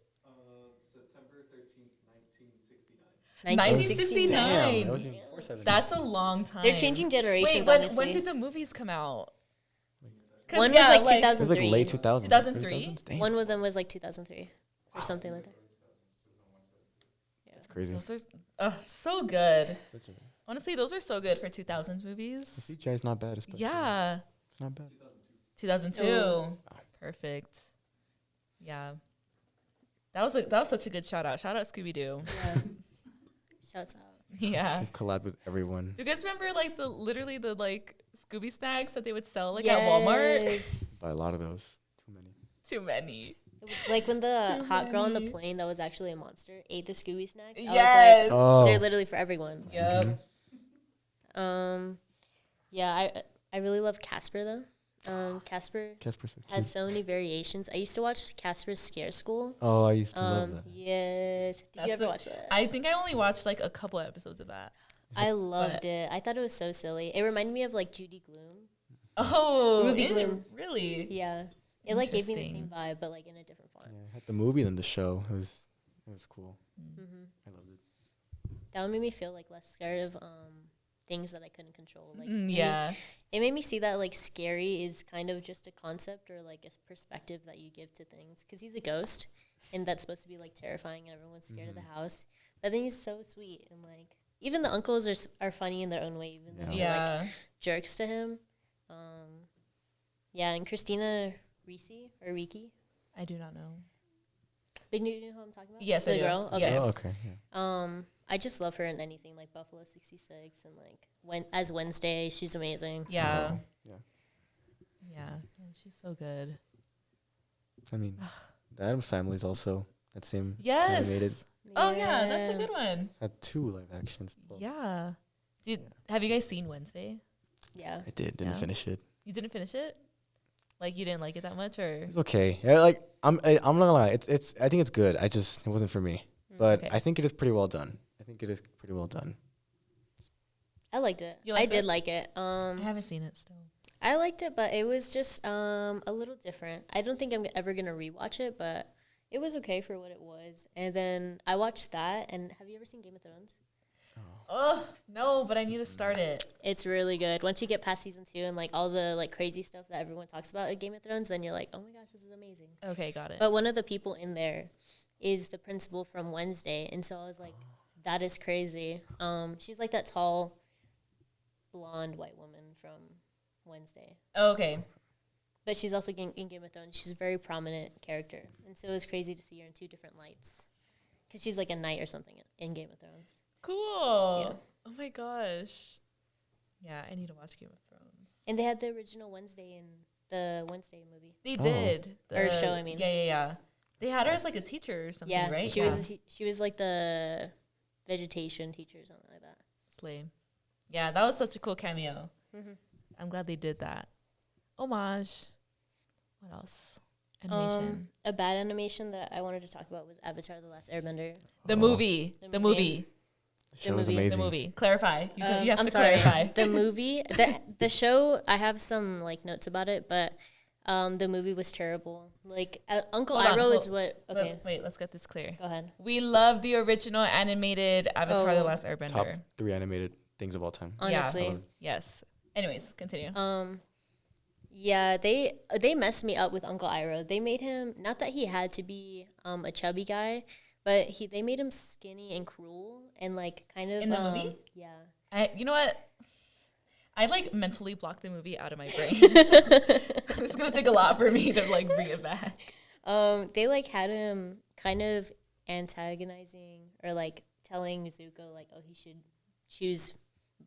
[SPEAKER 4] September 13th, 1969.
[SPEAKER 1] 1969.
[SPEAKER 3] Damn, that was even before 70s.
[SPEAKER 1] That's a long time.
[SPEAKER 2] They're changing generations.
[SPEAKER 1] Wait,
[SPEAKER 2] honestly.
[SPEAKER 1] when did the movies come out? 'Cause,
[SPEAKER 2] One
[SPEAKER 1] yeah,
[SPEAKER 2] was like
[SPEAKER 3] It was
[SPEAKER 2] 2003.
[SPEAKER 3] like late 2000s.
[SPEAKER 1] 2003?
[SPEAKER 3] Damn,
[SPEAKER 2] One of them was like 2003 or something like that.
[SPEAKER 3] that's crazy.
[SPEAKER 1] Those are so good.
[SPEAKER 3] Such a,
[SPEAKER 1] Honestly, those are so good for 2000s
[SPEAKER 3] the
[SPEAKER 1] movies.
[SPEAKER 3] CGI is not bad, especially.
[SPEAKER 1] Yeah.
[SPEAKER 3] It's not bad.
[SPEAKER 1] 2002.
[SPEAKER 2] Oh.
[SPEAKER 1] Perfect. Yeah. That was such a good shout out. Shout out Scooby-Doo.
[SPEAKER 2] Yeah. Shouts out.
[SPEAKER 1] Yeah.
[SPEAKER 3] They've collabed with everyone.
[SPEAKER 1] Do you guys remember like the Scooby snacks that they would sell like at Walmart?
[SPEAKER 2] Yes.
[SPEAKER 3] Buy a lot of those. Too many.
[SPEAKER 1] Too many.
[SPEAKER 2] Like when the
[SPEAKER 1] Too
[SPEAKER 2] hot girl on the
[SPEAKER 1] many.
[SPEAKER 2] plane that was actually a monster ate the Scooby snacks. I
[SPEAKER 1] Yes.
[SPEAKER 2] was like,
[SPEAKER 3] Oh.
[SPEAKER 2] they're literally for everyone.
[SPEAKER 1] Yep.
[SPEAKER 2] Yeah, I really love Casper though. Casper
[SPEAKER 3] Casper's so
[SPEAKER 2] has
[SPEAKER 3] cute.
[SPEAKER 2] so many variations. I used to watch Casper's Scare School.
[SPEAKER 3] Oh, I used to love that.
[SPEAKER 2] Yes. Did
[SPEAKER 1] That's
[SPEAKER 2] you ever
[SPEAKER 1] a-
[SPEAKER 2] watch that?
[SPEAKER 1] I think I only watched like a couple episodes of that.
[SPEAKER 2] I loved it. I thought it was so silly. It reminded me of like Judy Gloom.
[SPEAKER 1] Oh,
[SPEAKER 2] Ruby
[SPEAKER 1] is it
[SPEAKER 2] Gloom.
[SPEAKER 1] really?
[SPEAKER 2] Yeah. It like gave me the same
[SPEAKER 1] Interesting.
[SPEAKER 2] vibe, but like in a different form.
[SPEAKER 3] Yeah, I had the movie than the show. It was cool.
[SPEAKER 2] Mm-hmm.
[SPEAKER 3] I loved it.
[SPEAKER 2] That one made me feel like less scared of things that I couldn't control. Like
[SPEAKER 1] Yeah.
[SPEAKER 2] it made me see that like scary is kind of just a concept or like a perspective that you give to things. Because he's a ghost, and that's supposed to be like terrifying, and everyone's scared of the house. But then he's so sweet, and like even the uncles are funny in their own way, even though they're
[SPEAKER 1] Yeah.
[SPEAKER 2] like jerks to him. Yeah, and Christina Ricci.
[SPEAKER 1] I do not know.
[SPEAKER 2] But you know who I'm talking about?
[SPEAKER 1] Yes,
[SPEAKER 2] the
[SPEAKER 1] I do.
[SPEAKER 2] girl. Okay.
[SPEAKER 1] Yes.
[SPEAKER 3] Oh, okay. Yeah.
[SPEAKER 2] I just love her in anything like Buffalo 66 and like as Wednesday, she's amazing.
[SPEAKER 1] Yeah.
[SPEAKER 3] Oh, yeah.
[SPEAKER 1] Yeah. Oh, she's so good.
[SPEAKER 3] I mean, the Addams Family's also that same
[SPEAKER 1] Yes.
[SPEAKER 3] animated.
[SPEAKER 1] Oh yeah, that's a good one.
[SPEAKER 3] It's had 2 live actions. Well,
[SPEAKER 1] Yeah. Have you guys seen Wednesday?
[SPEAKER 2] Yeah.
[SPEAKER 3] I didn't
[SPEAKER 1] Yeah.
[SPEAKER 3] finish it.
[SPEAKER 1] You didn't finish it? Like you didn't like it that much, or?
[SPEAKER 3] It's okay. Yeah, like I'm not gonna lie. It's I think it's good. It wasn't for me. But
[SPEAKER 1] Okay.
[SPEAKER 3] I think it is pretty well done.
[SPEAKER 2] I liked it.
[SPEAKER 1] You
[SPEAKER 2] I
[SPEAKER 1] liked
[SPEAKER 2] did
[SPEAKER 1] it?
[SPEAKER 2] like it.
[SPEAKER 1] I haven't seen it still.
[SPEAKER 2] I liked it, but it was just a little different. I don't think I'm ever gonna rewatch it, but it was okay for what it was. And then I watched that. And have you ever seen Game of Thrones?
[SPEAKER 1] Oh no, but I need to start it.
[SPEAKER 2] It's really good. Once you get past season 2 and like all the like crazy stuff that everyone talks about in Game of Thrones, then you're like, oh my gosh, this is amazing.
[SPEAKER 1] Okay, got it.
[SPEAKER 2] But one of the people in there is the principal from Wednesday, and so I was like, that is crazy. She's like that tall, blonde white woman from Wednesday,
[SPEAKER 1] Okay.
[SPEAKER 2] but she's also in Game of Thrones. She's a very prominent character, and so it was crazy to see her in 2 different lights, because she's like a knight or something in Game of Thrones.
[SPEAKER 1] Cool.
[SPEAKER 2] Yeah.
[SPEAKER 1] Oh my gosh. Yeah, I need to watch Game of Thrones.
[SPEAKER 2] And they had the original Wednesday in the Wednesday movie.
[SPEAKER 1] They
[SPEAKER 3] Oh.
[SPEAKER 1] did.
[SPEAKER 2] Or show, I mean.
[SPEAKER 1] Yeah. They had her as like a teacher or something,
[SPEAKER 2] Yeah,
[SPEAKER 1] right?
[SPEAKER 2] she was she was like the vegetation teacher or something like that.
[SPEAKER 1] Slay. Yeah, that was such a cool cameo.
[SPEAKER 2] Mm-hmm.
[SPEAKER 1] I'm glad they did that. Homage. What else? Animation.
[SPEAKER 2] A bad animation that I wanted to talk about was Avatar: The Last Airbender.
[SPEAKER 1] The movie.
[SPEAKER 2] The
[SPEAKER 1] The
[SPEAKER 2] movie.
[SPEAKER 1] movie.
[SPEAKER 3] The show is
[SPEAKER 2] movie.
[SPEAKER 3] amazing.
[SPEAKER 1] The movie. Clarify. You have
[SPEAKER 2] I'm
[SPEAKER 1] to
[SPEAKER 2] sorry.
[SPEAKER 1] clarify.
[SPEAKER 2] The movie, the show. I have some like notes about it, but the movie was terrible. Like Uncle
[SPEAKER 1] Hold on,
[SPEAKER 2] Iroh is
[SPEAKER 1] hold-
[SPEAKER 2] what. Okay,
[SPEAKER 1] Wait, let's get this clear.
[SPEAKER 2] go ahead.
[SPEAKER 1] We love the original animated Avatar: The
[SPEAKER 2] Oh.
[SPEAKER 1] Last Airbender.
[SPEAKER 3] Top 3 animated things of all time.
[SPEAKER 2] Honestly,
[SPEAKER 1] Yes. Anyways, continue.
[SPEAKER 2] yeah, they messed me up with Uncle Iroh. They made him, not that he had to be a chubby guy, but they made him skinny and cruel and like kind of
[SPEAKER 1] In the movie?
[SPEAKER 2] Yeah.
[SPEAKER 1] You know what? I like mentally block the movie out of my brain. It's gonna take a lot for me to like bring it back.
[SPEAKER 2] They like had him kind of antagonizing or like telling Zuko like, oh, he should choose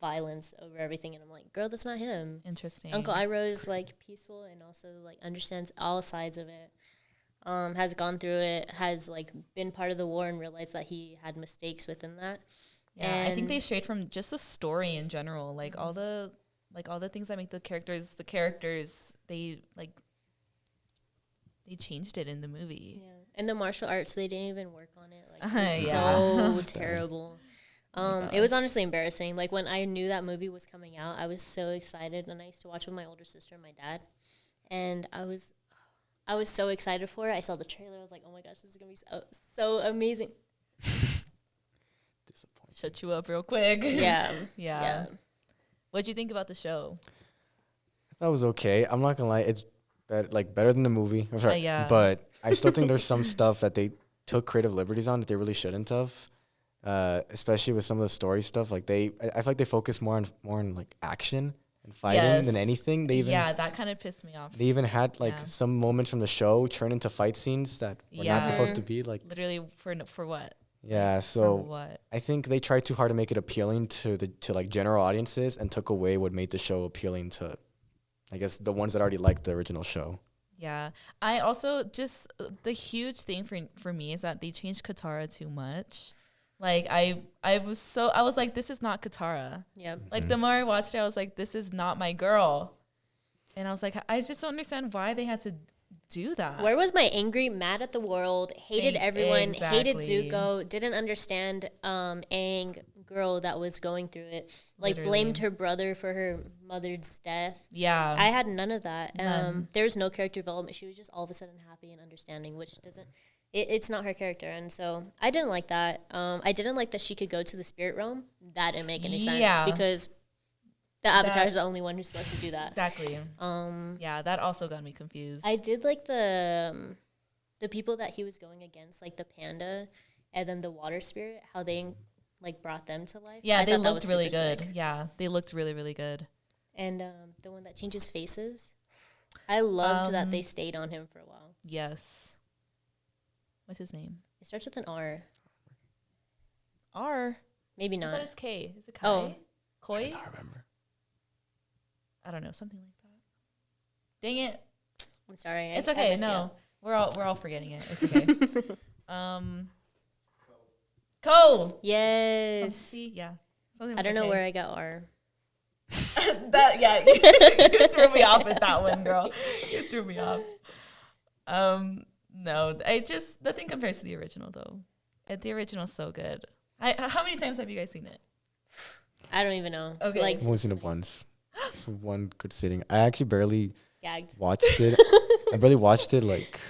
[SPEAKER 2] violence over everything, and I'm like, girl, that's not him.
[SPEAKER 1] Interesting.
[SPEAKER 2] Uncle Iroh is like peaceful and also like understands all sides of it. Has gone through it, has like been part of the war and realized that he had mistakes within that.
[SPEAKER 1] Yeah, I think
[SPEAKER 2] And-
[SPEAKER 1] they strayed from just the story in general, like all the things that make the characters they changed it in the movie.
[SPEAKER 2] Yeah, and the martial arts, they didn't even work on it. Like,
[SPEAKER 1] Yeah.
[SPEAKER 2] it was
[SPEAKER 3] That's
[SPEAKER 2] so
[SPEAKER 3] bad.
[SPEAKER 2] terrible.
[SPEAKER 1] my
[SPEAKER 2] It was
[SPEAKER 1] gosh.
[SPEAKER 2] honestly embarrassing. Like when I knew that movie was coming out, I was so excited, and I used to watch with my older sister and my dad, and I was so excited for it. I saw the trailer. I was like, oh my gosh, this is gonna be so amazing.
[SPEAKER 3] Disappointing.
[SPEAKER 1] Shut you up real quick.
[SPEAKER 2] Yeah,
[SPEAKER 1] Yeah.
[SPEAKER 2] yeah.
[SPEAKER 1] What'd you think about the show?
[SPEAKER 3] That was okay. I'm not gonna lie, it's better than the movie. I'm sorry,
[SPEAKER 1] yeah.
[SPEAKER 3] but I still think there's some stuff that they took creative liberties on that they really shouldn't have. Especially with some of the story stuff. Like I feel like they focus more on like action and fighting than
[SPEAKER 1] Yes.
[SPEAKER 3] anything. They
[SPEAKER 1] that kind of pissed me off.
[SPEAKER 3] They even had like
[SPEAKER 1] Yeah.
[SPEAKER 3] some moments from the show turn into fight scenes that were not supposed to be like.
[SPEAKER 1] Literally for what?
[SPEAKER 3] Yeah,
[SPEAKER 1] For
[SPEAKER 3] so
[SPEAKER 1] what?
[SPEAKER 3] I think they tried too hard to make it appealing to like general audiences and took away what made the show appealing to, I guess, the ones that already liked the original show.
[SPEAKER 1] Yeah. I also just the huge thing for me is that they changed Katara too much. Like I was like, this is not Katara.
[SPEAKER 2] Yep.
[SPEAKER 1] Like the more I watched it, I was like, this is not my girl. And I was like, I just don't understand why they had to do that.
[SPEAKER 2] Where was my angry, mad at the world, hated everyone, hated
[SPEAKER 1] Exactly.
[SPEAKER 2] Zuko, didn't understand Aang, girl that was going through it, like
[SPEAKER 1] Literally.
[SPEAKER 2] blamed her brother for her mother's death.
[SPEAKER 1] Yeah.
[SPEAKER 2] I had none of that.
[SPEAKER 1] None.
[SPEAKER 2] There was no character development. She was just all of a sudden happy and understanding, which doesn't. It's not her character, and so I didn't like that. I didn't like that she could go to the spirit realm. That didn't make any sense
[SPEAKER 1] Yeah.
[SPEAKER 2] because the Avatar is
[SPEAKER 1] That-
[SPEAKER 2] the only one who's supposed to do that.
[SPEAKER 1] Exactly. Yeah, that also got me confused.
[SPEAKER 2] I did like the people that he was going against, like the panda, and then the water spirit. How they like brought them to life.
[SPEAKER 1] yeah,
[SPEAKER 2] I
[SPEAKER 1] they
[SPEAKER 2] thought that
[SPEAKER 1] looked
[SPEAKER 2] was
[SPEAKER 1] really
[SPEAKER 2] super
[SPEAKER 1] good.
[SPEAKER 2] sick.
[SPEAKER 1] Yeah, they looked really, really good.
[SPEAKER 2] And the one that changes faces, I loved that they
[SPEAKER 1] Um,
[SPEAKER 2] stayed on him for a while.
[SPEAKER 1] Yes. What's his name?
[SPEAKER 2] It starts with an R.
[SPEAKER 1] R.
[SPEAKER 2] Maybe
[SPEAKER 1] I thought
[SPEAKER 2] not.
[SPEAKER 1] it's K. Is it Kai?
[SPEAKER 2] Oh.
[SPEAKER 1] Koi?
[SPEAKER 3] I remember.
[SPEAKER 1] I don't know, something like that. Dang it.
[SPEAKER 2] I'm sorry.
[SPEAKER 1] It's
[SPEAKER 2] I
[SPEAKER 1] okay.
[SPEAKER 2] messed you
[SPEAKER 1] No.
[SPEAKER 2] up.
[SPEAKER 1] We're all forgetting it. It's okay. Cole.
[SPEAKER 2] Yes.
[SPEAKER 1] See, yeah. Something
[SPEAKER 2] I
[SPEAKER 1] with
[SPEAKER 2] don't
[SPEAKER 1] a
[SPEAKER 2] know
[SPEAKER 1] K.
[SPEAKER 2] where I got R.
[SPEAKER 1] That yeah, you threw me off with that one, girl. You threw me off. No, I just nothing compares to the original though. The original's so good. How many times have you guys seen it?
[SPEAKER 2] I don't even know.
[SPEAKER 1] Okay.
[SPEAKER 2] Like
[SPEAKER 3] I've only seen it once. Just one good sitting. I actually barely
[SPEAKER 2] gagged.
[SPEAKER 3] watched it. I barely watched it like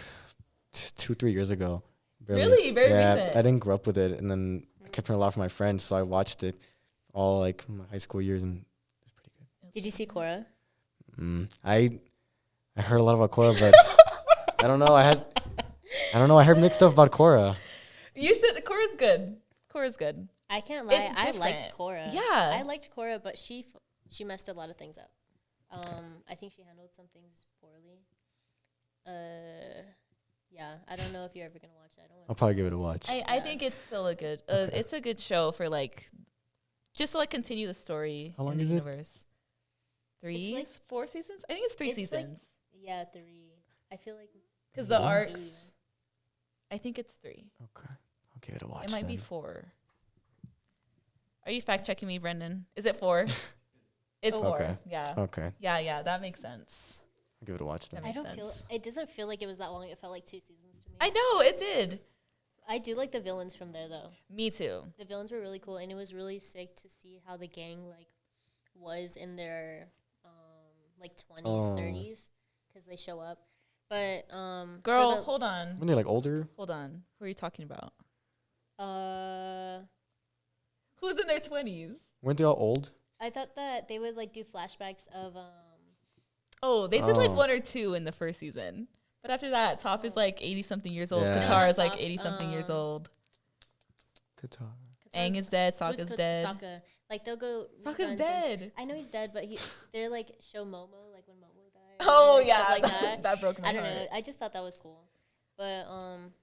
[SPEAKER 3] 2-3 years ago. Barely.
[SPEAKER 1] Really? Very
[SPEAKER 3] yeah,
[SPEAKER 1] recent?
[SPEAKER 3] I didn't grow up with it, and then I kept hearing a lot from my friends, so I watched it all like my high school years, and it's pretty good.
[SPEAKER 2] Did you see Korra?
[SPEAKER 3] I heard a lot about Korra, but I don't know. I heard mixed stuff about Korra.
[SPEAKER 1] You should. Korra's good. Korra's good.
[SPEAKER 2] I can't lie.
[SPEAKER 1] It's
[SPEAKER 2] I liked
[SPEAKER 1] different.
[SPEAKER 2] Korra.
[SPEAKER 1] Yeah.
[SPEAKER 2] I liked Korra, but she messed a lot of things up. I think she handled some things poorly. Yeah. I don't know if you're ever gonna watch it. I don't
[SPEAKER 3] I'll
[SPEAKER 2] want
[SPEAKER 3] probably give it a watch.
[SPEAKER 1] I think it's still a good. It's a good show for like, just to like continue the story.
[SPEAKER 3] How long
[SPEAKER 1] in the
[SPEAKER 3] is it?
[SPEAKER 1] universe. 4 seasons. I think it's 3
[SPEAKER 2] It's like-
[SPEAKER 1] seasons.
[SPEAKER 2] Yeah, 3. I feel like
[SPEAKER 1] Because the
[SPEAKER 3] Yeah.
[SPEAKER 1] arcs, I think it's 3.
[SPEAKER 3] Okay, I'll give it a watch.
[SPEAKER 1] It might be
[SPEAKER 3] then.
[SPEAKER 1] 4. Are you fact checking me, Brendan? Is it 4? It's
[SPEAKER 2] Oh.
[SPEAKER 1] 4.
[SPEAKER 3] Okay.
[SPEAKER 1] Yeah.
[SPEAKER 3] Okay,
[SPEAKER 1] Yeah. That makes sense.
[SPEAKER 3] I'll give it a watch then.
[SPEAKER 1] That
[SPEAKER 2] I
[SPEAKER 1] makes
[SPEAKER 2] don't feel
[SPEAKER 1] sense.
[SPEAKER 2] it doesn't feel like it was that long. It felt like 2 seasons to me.
[SPEAKER 1] I know it did.
[SPEAKER 2] I do like the villains from there though.
[SPEAKER 1] Me too.
[SPEAKER 2] The villains were really cool, and it was really sick to see how the gang like was in their like 20s,
[SPEAKER 3] Oh.
[SPEAKER 2] 30s, because they show up. But
[SPEAKER 1] Girl,
[SPEAKER 2] for
[SPEAKER 1] hold on.
[SPEAKER 3] When they're like older,
[SPEAKER 1] Hold on. Who are you talking about?
[SPEAKER 2] the,
[SPEAKER 1] Who's in their 20s?
[SPEAKER 3] weren't they all old?
[SPEAKER 2] I thought that they would like do flashbacks of
[SPEAKER 1] Oh, they did like
[SPEAKER 3] Oh.
[SPEAKER 1] 1 or 2 in the first season. But after that, Toph is like 80 something years old.
[SPEAKER 3] Yeah.
[SPEAKER 1] Katara
[SPEAKER 2] No,
[SPEAKER 1] is like
[SPEAKER 2] Toph,
[SPEAKER 1] 80 something years old.
[SPEAKER 3] Katara.
[SPEAKER 1] Aang is dead.
[SPEAKER 2] who's
[SPEAKER 1] Sokka's dead.
[SPEAKER 2] Sokka. Like they'll go.
[SPEAKER 1] Sokka's
[SPEAKER 2] reruns and-
[SPEAKER 1] dead.
[SPEAKER 2] I know he's dead, but they're like show Momo like when Momo died.
[SPEAKER 1] Oh
[SPEAKER 2] and stuff
[SPEAKER 1] yeah,
[SPEAKER 2] like that.
[SPEAKER 1] that broke my
[SPEAKER 2] I don't
[SPEAKER 1] heart.
[SPEAKER 2] know. I just thought that was cool. But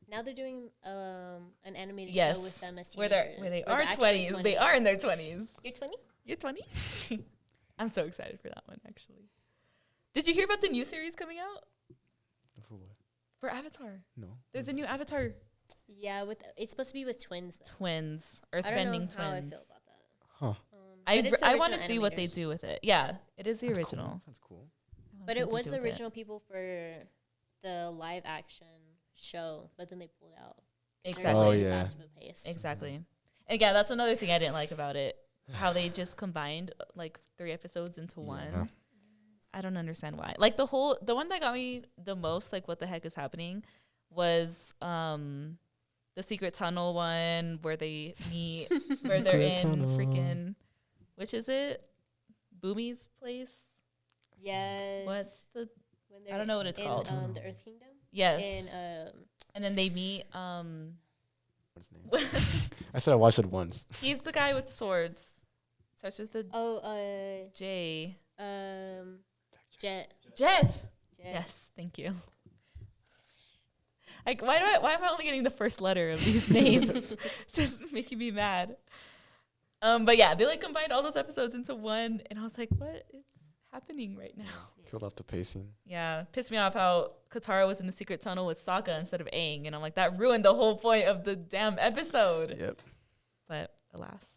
[SPEAKER 2] now they're doing an animated
[SPEAKER 1] Yes,
[SPEAKER 2] show with them as
[SPEAKER 1] where
[SPEAKER 2] teenagers.
[SPEAKER 1] they
[SPEAKER 2] Where
[SPEAKER 1] are
[SPEAKER 2] they're actually
[SPEAKER 1] 20s. They are in their 20s.
[SPEAKER 2] You're 20?
[SPEAKER 1] You're 20. I'm so excited for that one. Actually, did you hear about the new series coming out
[SPEAKER 3] For what?
[SPEAKER 1] for Avatar?
[SPEAKER 3] No.
[SPEAKER 1] There's a new Avatar
[SPEAKER 2] Yeah, it's supposed to be with twins. Though.
[SPEAKER 1] twins,
[SPEAKER 2] I don't
[SPEAKER 1] earthbending
[SPEAKER 2] know how I
[SPEAKER 1] twins.
[SPEAKER 2] feel about that.
[SPEAKER 3] Huh.
[SPEAKER 2] But it's the
[SPEAKER 1] I want to
[SPEAKER 2] original
[SPEAKER 1] see what they
[SPEAKER 2] animators.
[SPEAKER 1] do with it. Yeah, it is the
[SPEAKER 3] That's
[SPEAKER 1] original.
[SPEAKER 3] Cool. That's cool.
[SPEAKER 1] I wanna
[SPEAKER 2] But
[SPEAKER 1] see
[SPEAKER 2] it
[SPEAKER 1] what they
[SPEAKER 2] was
[SPEAKER 1] do
[SPEAKER 2] the
[SPEAKER 1] with
[SPEAKER 2] original people for the live action show, but then they pulled out. They're
[SPEAKER 1] Exactly.
[SPEAKER 3] Oh,
[SPEAKER 2] too
[SPEAKER 3] yeah.
[SPEAKER 2] fast of a pace.
[SPEAKER 1] Exactly. And yeah, that's another thing I didn't like about it. How they just combined like 3 episodes into
[SPEAKER 3] Yeah.
[SPEAKER 1] one. I don't understand why. Like the one that got me the most, like what the heck is happening, was the secret tunnel one where they meet, where they're
[SPEAKER 3] Secret
[SPEAKER 1] in
[SPEAKER 3] tunnel.
[SPEAKER 1] freaking, which is it? Boomy's place?
[SPEAKER 2] Yes.
[SPEAKER 1] What's the,
[SPEAKER 2] When
[SPEAKER 1] I don't know what it's
[SPEAKER 2] in,
[SPEAKER 1] called.
[SPEAKER 2] The Earth Kingdom.
[SPEAKER 1] yes.
[SPEAKER 2] In
[SPEAKER 1] And then they meet,
[SPEAKER 3] What's his name? I said I watched it once.
[SPEAKER 1] he's the guy with swords. Starts with the
[SPEAKER 2] oh
[SPEAKER 1] J.
[SPEAKER 2] Jet.
[SPEAKER 1] Jet. Yes, thank you. Like, why am I only getting the first letter of these names? It's just making me mad. But yeah, they like combined all those episodes into one, and I was like, what is happening right now?
[SPEAKER 3] Killed off the pacing.
[SPEAKER 1] Yeah, pissed me off how Katara was in the secret tunnel with Sokka instead of Aang, and I'm like, that ruined the whole point of the damn episode.
[SPEAKER 3] Yep.
[SPEAKER 1] But alas.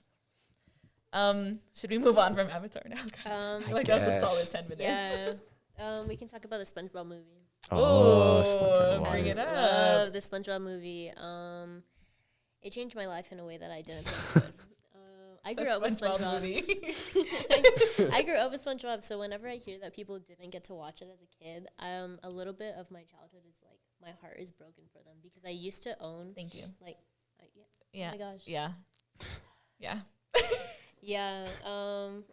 [SPEAKER 1] Should we move on from Avatar now? I feel like that was a solid 10 minutes.
[SPEAKER 2] Yeah. We can talk about the SpongeBob movie.
[SPEAKER 3] Oh,
[SPEAKER 1] Ooh,
[SPEAKER 3] SpongeBob.
[SPEAKER 1] bring it
[SPEAKER 2] I
[SPEAKER 1] up.
[SPEAKER 2] love the SpongeBob movie. It changed my life in a way that I didn't think it would. I grew up with SpongeBob. I grew up with SpongeBob, so whenever I hear that people didn't get to watch it as a kid, a little bit of my childhood is like my heart is broken for them because I used to own.
[SPEAKER 1] Thank you.
[SPEAKER 2] Like,
[SPEAKER 1] Yeah.
[SPEAKER 2] oh my gosh.
[SPEAKER 1] Yeah. Yeah.
[SPEAKER 2] Yeah,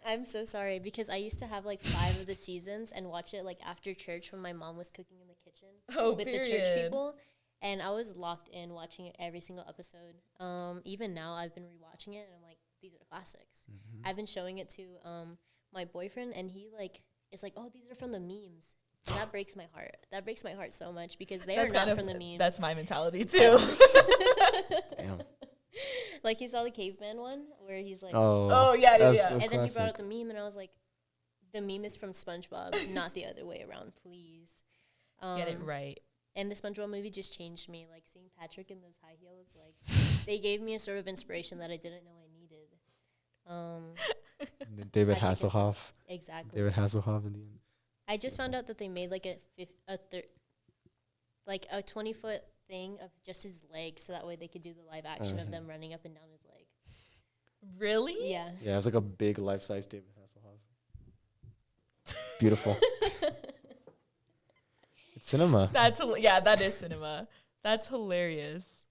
[SPEAKER 2] I'm so sorry because I used to have like 5 of the seasons and watch it like after church when my mom was cooking in the kitchen with the church people, and I was locked in watching it every single episode. Even now I've been rewatching it and I'm like, these are classics. I've been showing it to my boyfriend and he like is like, oh, these are from the memes. And that breaks my heart. That breaks my heart so much because they are not from the memes.
[SPEAKER 1] That's my mentality too.
[SPEAKER 3] Damn.
[SPEAKER 2] Like he saw the caveman one where he's like,
[SPEAKER 1] Oh yeah.
[SPEAKER 2] and then he brought up the meme, and I was like, the meme is from SpongeBob, not the other way around, please.
[SPEAKER 1] Get it right.
[SPEAKER 2] And the SpongeBob movie just changed me. Like seeing Patrick in those high heels, like they gave me a sort of inspiration that I didn't know I needed.
[SPEAKER 3] David
[SPEAKER 2] Patrick is-
[SPEAKER 3] Hasselhoff.
[SPEAKER 2] Exactly.
[SPEAKER 3] David Hasselhoff in the end.
[SPEAKER 2] I just found out that they made like a 20-foot thing of just his leg, so that way they could do the live action of them running up and down his leg.
[SPEAKER 1] Really?
[SPEAKER 2] Yeah.
[SPEAKER 3] Yeah, it was like a big life-size David Hasselhoff. Beautiful. It's cinema.
[SPEAKER 1] That is cinema. That's hilarious.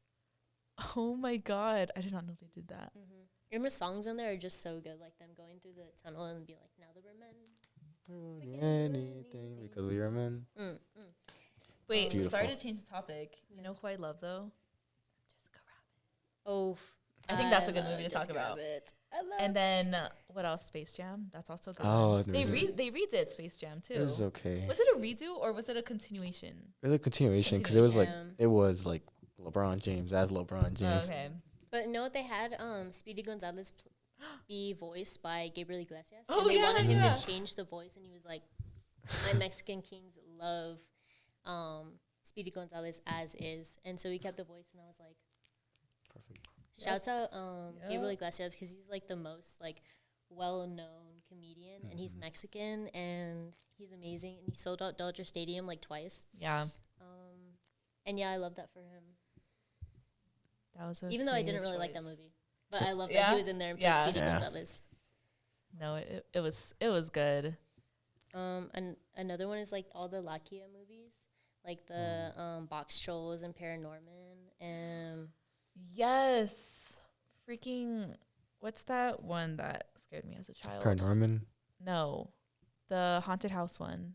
[SPEAKER 1] Oh my god, I did not know they did that.
[SPEAKER 2] And the songs in there are just so good, like them going through the tunnel and be like, now that we're men.
[SPEAKER 3] Anything because we are men.
[SPEAKER 1] Wait,
[SPEAKER 3] Beautiful.
[SPEAKER 1] sorry to change the topic. You know who I love though? Jessica Rabbit.
[SPEAKER 2] Oh,
[SPEAKER 1] I think that's a good movie to
[SPEAKER 2] Jessica
[SPEAKER 1] talk about.
[SPEAKER 2] Rabbit. I love
[SPEAKER 1] And then what else? Space Jam. That's also good.
[SPEAKER 3] Oh,
[SPEAKER 1] They redid Space Jam too.
[SPEAKER 3] It was okay.
[SPEAKER 1] Was it a redo or was it a continuation?
[SPEAKER 3] It was a continuation because it was like LeBron James as LeBron James.
[SPEAKER 1] Okay.
[SPEAKER 2] But no, they had Speedy Gonzalez be voiced by Gabriel Iglesias.
[SPEAKER 1] Oh,
[SPEAKER 2] and they
[SPEAKER 1] yeah,
[SPEAKER 2] wanted him
[SPEAKER 1] yeah.
[SPEAKER 2] to change the voice, and he was like, my Mexican kings love Speedy Gonzalez as is. And so he kept the voice, and I was like,
[SPEAKER 3] Perfect.
[SPEAKER 2] shouts out Gabriel Iglesias because he's like the most like well-known comedian, and he's Mexican, and he's amazing, and he sold out Dodger Stadium like twice.
[SPEAKER 1] Yeah.
[SPEAKER 2] And yeah, I love that for him.
[SPEAKER 1] That was
[SPEAKER 2] Even though I didn't really like that movie, but I love that he was in there and played Speedy Gonzalez.
[SPEAKER 1] No, it was good.
[SPEAKER 2] And another one is like all the Lakia movies, like the Box Trolls and Paranorman, and
[SPEAKER 1] Yes. Freaking what's that one that scared me as a child?
[SPEAKER 3] Paranorman.
[SPEAKER 1] No. The haunted house one.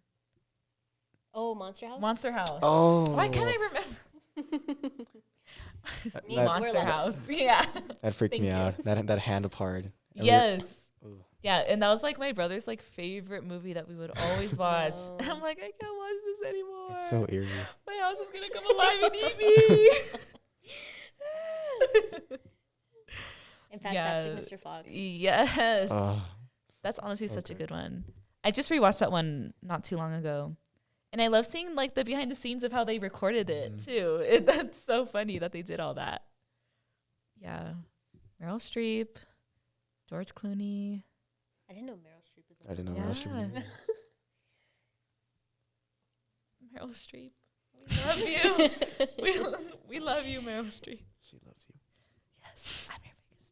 [SPEAKER 2] oh, Monster House.
[SPEAKER 1] Monster House.
[SPEAKER 3] Oh.
[SPEAKER 1] Why can't I remember?
[SPEAKER 2] Me,
[SPEAKER 1] Monster
[SPEAKER 2] we're like-
[SPEAKER 1] House. Yeah.
[SPEAKER 3] That freaked
[SPEAKER 1] Thank
[SPEAKER 3] me
[SPEAKER 1] you.
[SPEAKER 3] out. That hand part.
[SPEAKER 1] Yes.
[SPEAKER 3] Ooh.
[SPEAKER 1] Yeah, and that was like my brother's like favorite movie that we would always watch.
[SPEAKER 2] Oh.
[SPEAKER 1] And I'm like, I can't watch this anymore.
[SPEAKER 3] It's so eerie.
[SPEAKER 1] My house is gonna come alive and eat me.
[SPEAKER 2] and Fantastic Mr. Fox.
[SPEAKER 1] Yes.
[SPEAKER 3] Oh,
[SPEAKER 1] That's honestly
[SPEAKER 3] so
[SPEAKER 1] such a
[SPEAKER 3] good.
[SPEAKER 1] good one. I just rewatched that one not too long ago. And I love seeing like the behind the scenes of how they recorded it too. That's so funny that they did all that. Yeah. Meryl Streep, George Clooney.
[SPEAKER 2] I didn't know Meryl Streep was in
[SPEAKER 3] I didn't know
[SPEAKER 1] Yeah.
[SPEAKER 3] Meryl Streep either.
[SPEAKER 1] Meryl Streep. We love you. we love you, Meryl Streep.
[SPEAKER 3] She loves you.
[SPEAKER 1] Yes, I'm your biggest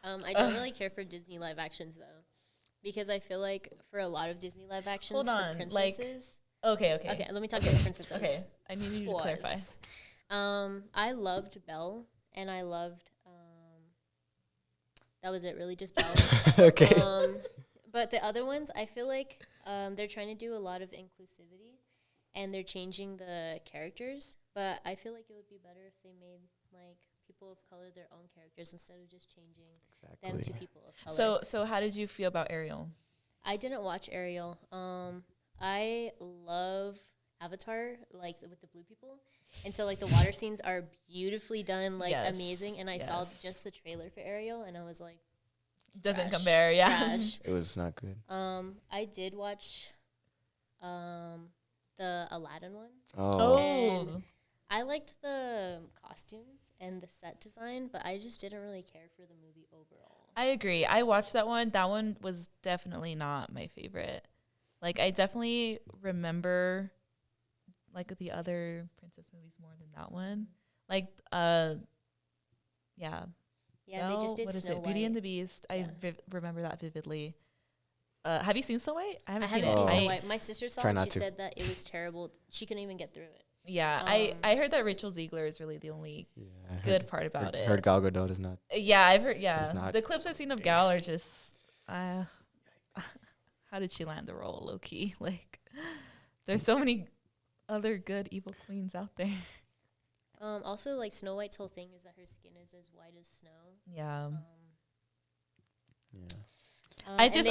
[SPEAKER 1] fan.
[SPEAKER 2] I don't really care for Disney live actions though, because I feel like for a lot of Disney live actions,
[SPEAKER 1] Hold on,
[SPEAKER 2] the
[SPEAKER 1] like-
[SPEAKER 2] princesses.
[SPEAKER 1] Okay.
[SPEAKER 2] Okay, let me talk about the princesses.
[SPEAKER 1] Okay, I need you to clarify.
[SPEAKER 2] was, I loved Belle, and I loved, that was it, really, just Belle.
[SPEAKER 3] Okay.
[SPEAKER 2] But the other ones, I feel like they're trying to do a lot of inclusivity, and they're changing the characters, but I feel like it would be better if they made, like, people of color their own characters instead of just changing them to people of color.
[SPEAKER 1] So how did you feel about Ariel?
[SPEAKER 2] I didn't watch Ariel. I love Avatar, like with the blue people. And so like the water scenes are beautifully done, like
[SPEAKER 1] Yes,
[SPEAKER 2] amazing. And I saw
[SPEAKER 1] yes.
[SPEAKER 2] just the trailer for Ariel, and I was like,
[SPEAKER 1] Doesn't
[SPEAKER 2] trash,
[SPEAKER 1] compare, yeah.
[SPEAKER 2] trash.
[SPEAKER 3] It was not good.
[SPEAKER 2] I did watch the Aladdin one.
[SPEAKER 3] Oh,
[SPEAKER 2] And I liked the costumes and the set design, but I just didn't really care for the movie overall.
[SPEAKER 1] I agree. I watched that one. That one was definitely not my favorite. Like, I definitely remember, like, the other princess movies more than that one. Like, yeah.
[SPEAKER 2] Yeah, they just did
[SPEAKER 1] what is
[SPEAKER 2] Snow
[SPEAKER 1] it? Beauty
[SPEAKER 2] White.
[SPEAKER 1] and the Beast.
[SPEAKER 2] Yeah.
[SPEAKER 1] I remember that vividly. Have you seen Snow White? I
[SPEAKER 2] I
[SPEAKER 1] haven't
[SPEAKER 2] haven't
[SPEAKER 1] seen
[SPEAKER 2] seen
[SPEAKER 1] it.
[SPEAKER 2] Snow White. My sister saw
[SPEAKER 3] Try
[SPEAKER 2] it, and
[SPEAKER 3] not
[SPEAKER 2] she
[SPEAKER 3] to.
[SPEAKER 2] said that it was terrible. She couldn't even get through it.
[SPEAKER 1] Yeah, I heard that Rachel Ziegler is really the only
[SPEAKER 3] yeah. I
[SPEAKER 1] good part about it.
[SPEAKER 3] Heard Gal Gadot is not.
[SPEAKER 1] Yeah, I've heard. Yeah,
[SPEAKER 3] It's not
[SPEAKER 1] the clips I've seen of Gal are just. How did she land the role, low key? Like, there's so many other good evil queens out there.
[SPEAKER 2] Also, like Snow White's whole thing is that her skin is as white as snow.
[SPEAKER 1] Yeah,
[SPEAKER 3] Yeah.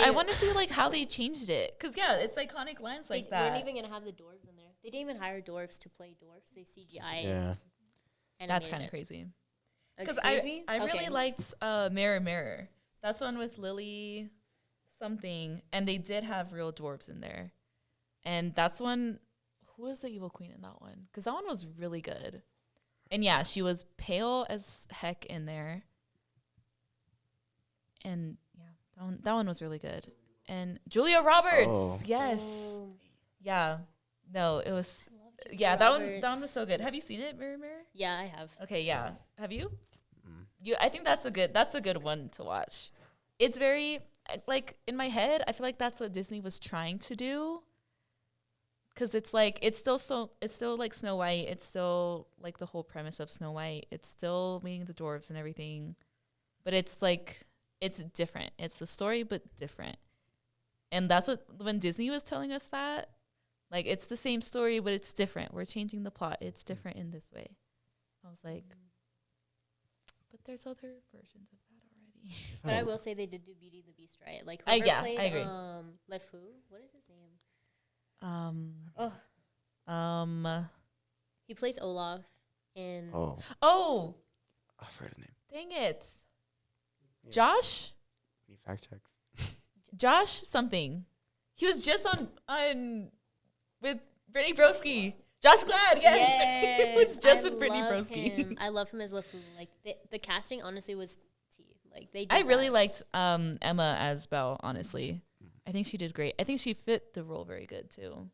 [SPEAKER 1] I want to see like how they changed it, cause yeah, it's iconic lines like
[SPEAKER 2] They
[SPEAKER 1] that.
[SPEAKER 2] weren't even gonna have the dwarves in there. They didn't even hire dwarves to play dwarves. They CGI.
[SPEAKER 3] Yeah.
[SPEAKER 1] That's
[SPEAKER 2] animated
[SPEAKER 1] kind of
[SPEAKER 2] it.
[SPEAKER 1] crazy. Because
[SPEAKER 2] Excuse me.
[SPEAKER 1] I really
[SPEAKER 2] Okay.
[SPEAKER 1] liked Mirror Mirror. That's one with Lily something, and they did have real dwarves in there. And that's one. Who was the evil queen in that one? Because that one was really good. And yeah, she was pale as heck in there. And yeah, that one was really good. And Julia Roberts,
[SPEAKER 3] Oh.
[SPEAKER 1] yes,
[SPEAKER 2] Oh,
[SPEAKER 1] yeah. No, it was.
[SPEAKER 2] I love Julia
[SPEAKER 1] Yeah, that one
[SPEAKER 2] Roberts.
[SPEAKER 1] was so good. Have you seen it, Mirror Mirror?
[SPEAKER 2] Yeah, I have.
[SPEAKER 1] Okay, yeah. Have you?
[SPEAKER 3] Mm.
[SPEAKER 1] I think that's a good one to watch. It's very like in my head, I feel like that's what Disney was trying to do. Cause it's like it's still like Snow White. It's still like the whole premise of Snow White. It's still meeting the dwarves and everything, but it's like it's different. It's the story but different, and that's what when Disney was telling us that, like it's the same story but it's different. We're changing the plot. It's different in this way. I was like, but there's other versions of that already.
[SPEAKER 2] But I
[SPEAKER 3] Oh.
[SPEAKER 2] will say they did do Beauty and the Beast right. Like
[SPEAKER 1] I
[SPEAKER 2] whoever played
[SPEAKER 1] agree.
[SPEAKER 2] LeFou, what is his name? He plays Olaf in
[SPEAKER 3] Oh, I forgot his name.
[SPEAKER 1] Dang it.
[SPEAKER 3] Yeah.
[SPEAKER 1] Josh?
[SPEAKER 3] Any fact checks?
[SPEAKER 1] Josh something. He was just on with Brittany Broski. Josh Glad, yes. He was just with Brittany Broski.
[SPEAKER 2] I love him as LeFou. Like the casting honestly was T. Like they.
[SPEAKER 1] I
[SPEAKER 2] did
[SPEAKER 1] really
[SPEAKER 2] that.
[SPEAKER 1] liked Emma as Belle, honestly. I think she did great. I think she fit the role very good too.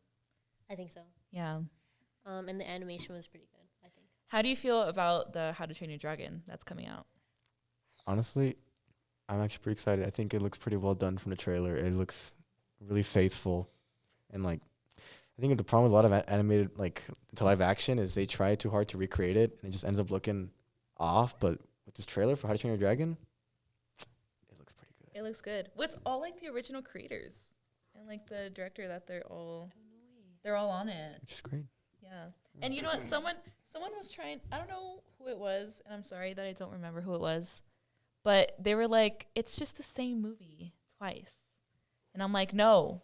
[SPEAKER 2] I think so.
[SPEAKER 1] Yeah.
[SPEAKER 2] And the animation was pretty good. I think.
[SPEAKER 1] How do you feel about the How to Train Your Dragon that's coming out?
[SPEAKER 3] Honestly, I'm actually pretty excited. I think it looks pretty well done from the trailer. It looks really faithful, and like, I think the problem with a lot of animated like to live action is they try too hard to recreate it, and it just ends up looking off. But with this trailer for How to Train Your Dragon, it looks pretty good.
[SPEAKER 1] It looks good. What's all like the original creators and like the director that they're all on it.
[SPEAKER 3] Which is great.
[SPEAKER 1] Yeah. And you know what? Someone was trying, I don't know who it was, and I'm sorry that I don't remember who it was, but they were like, it's just the same movie twice. And I'm like, no.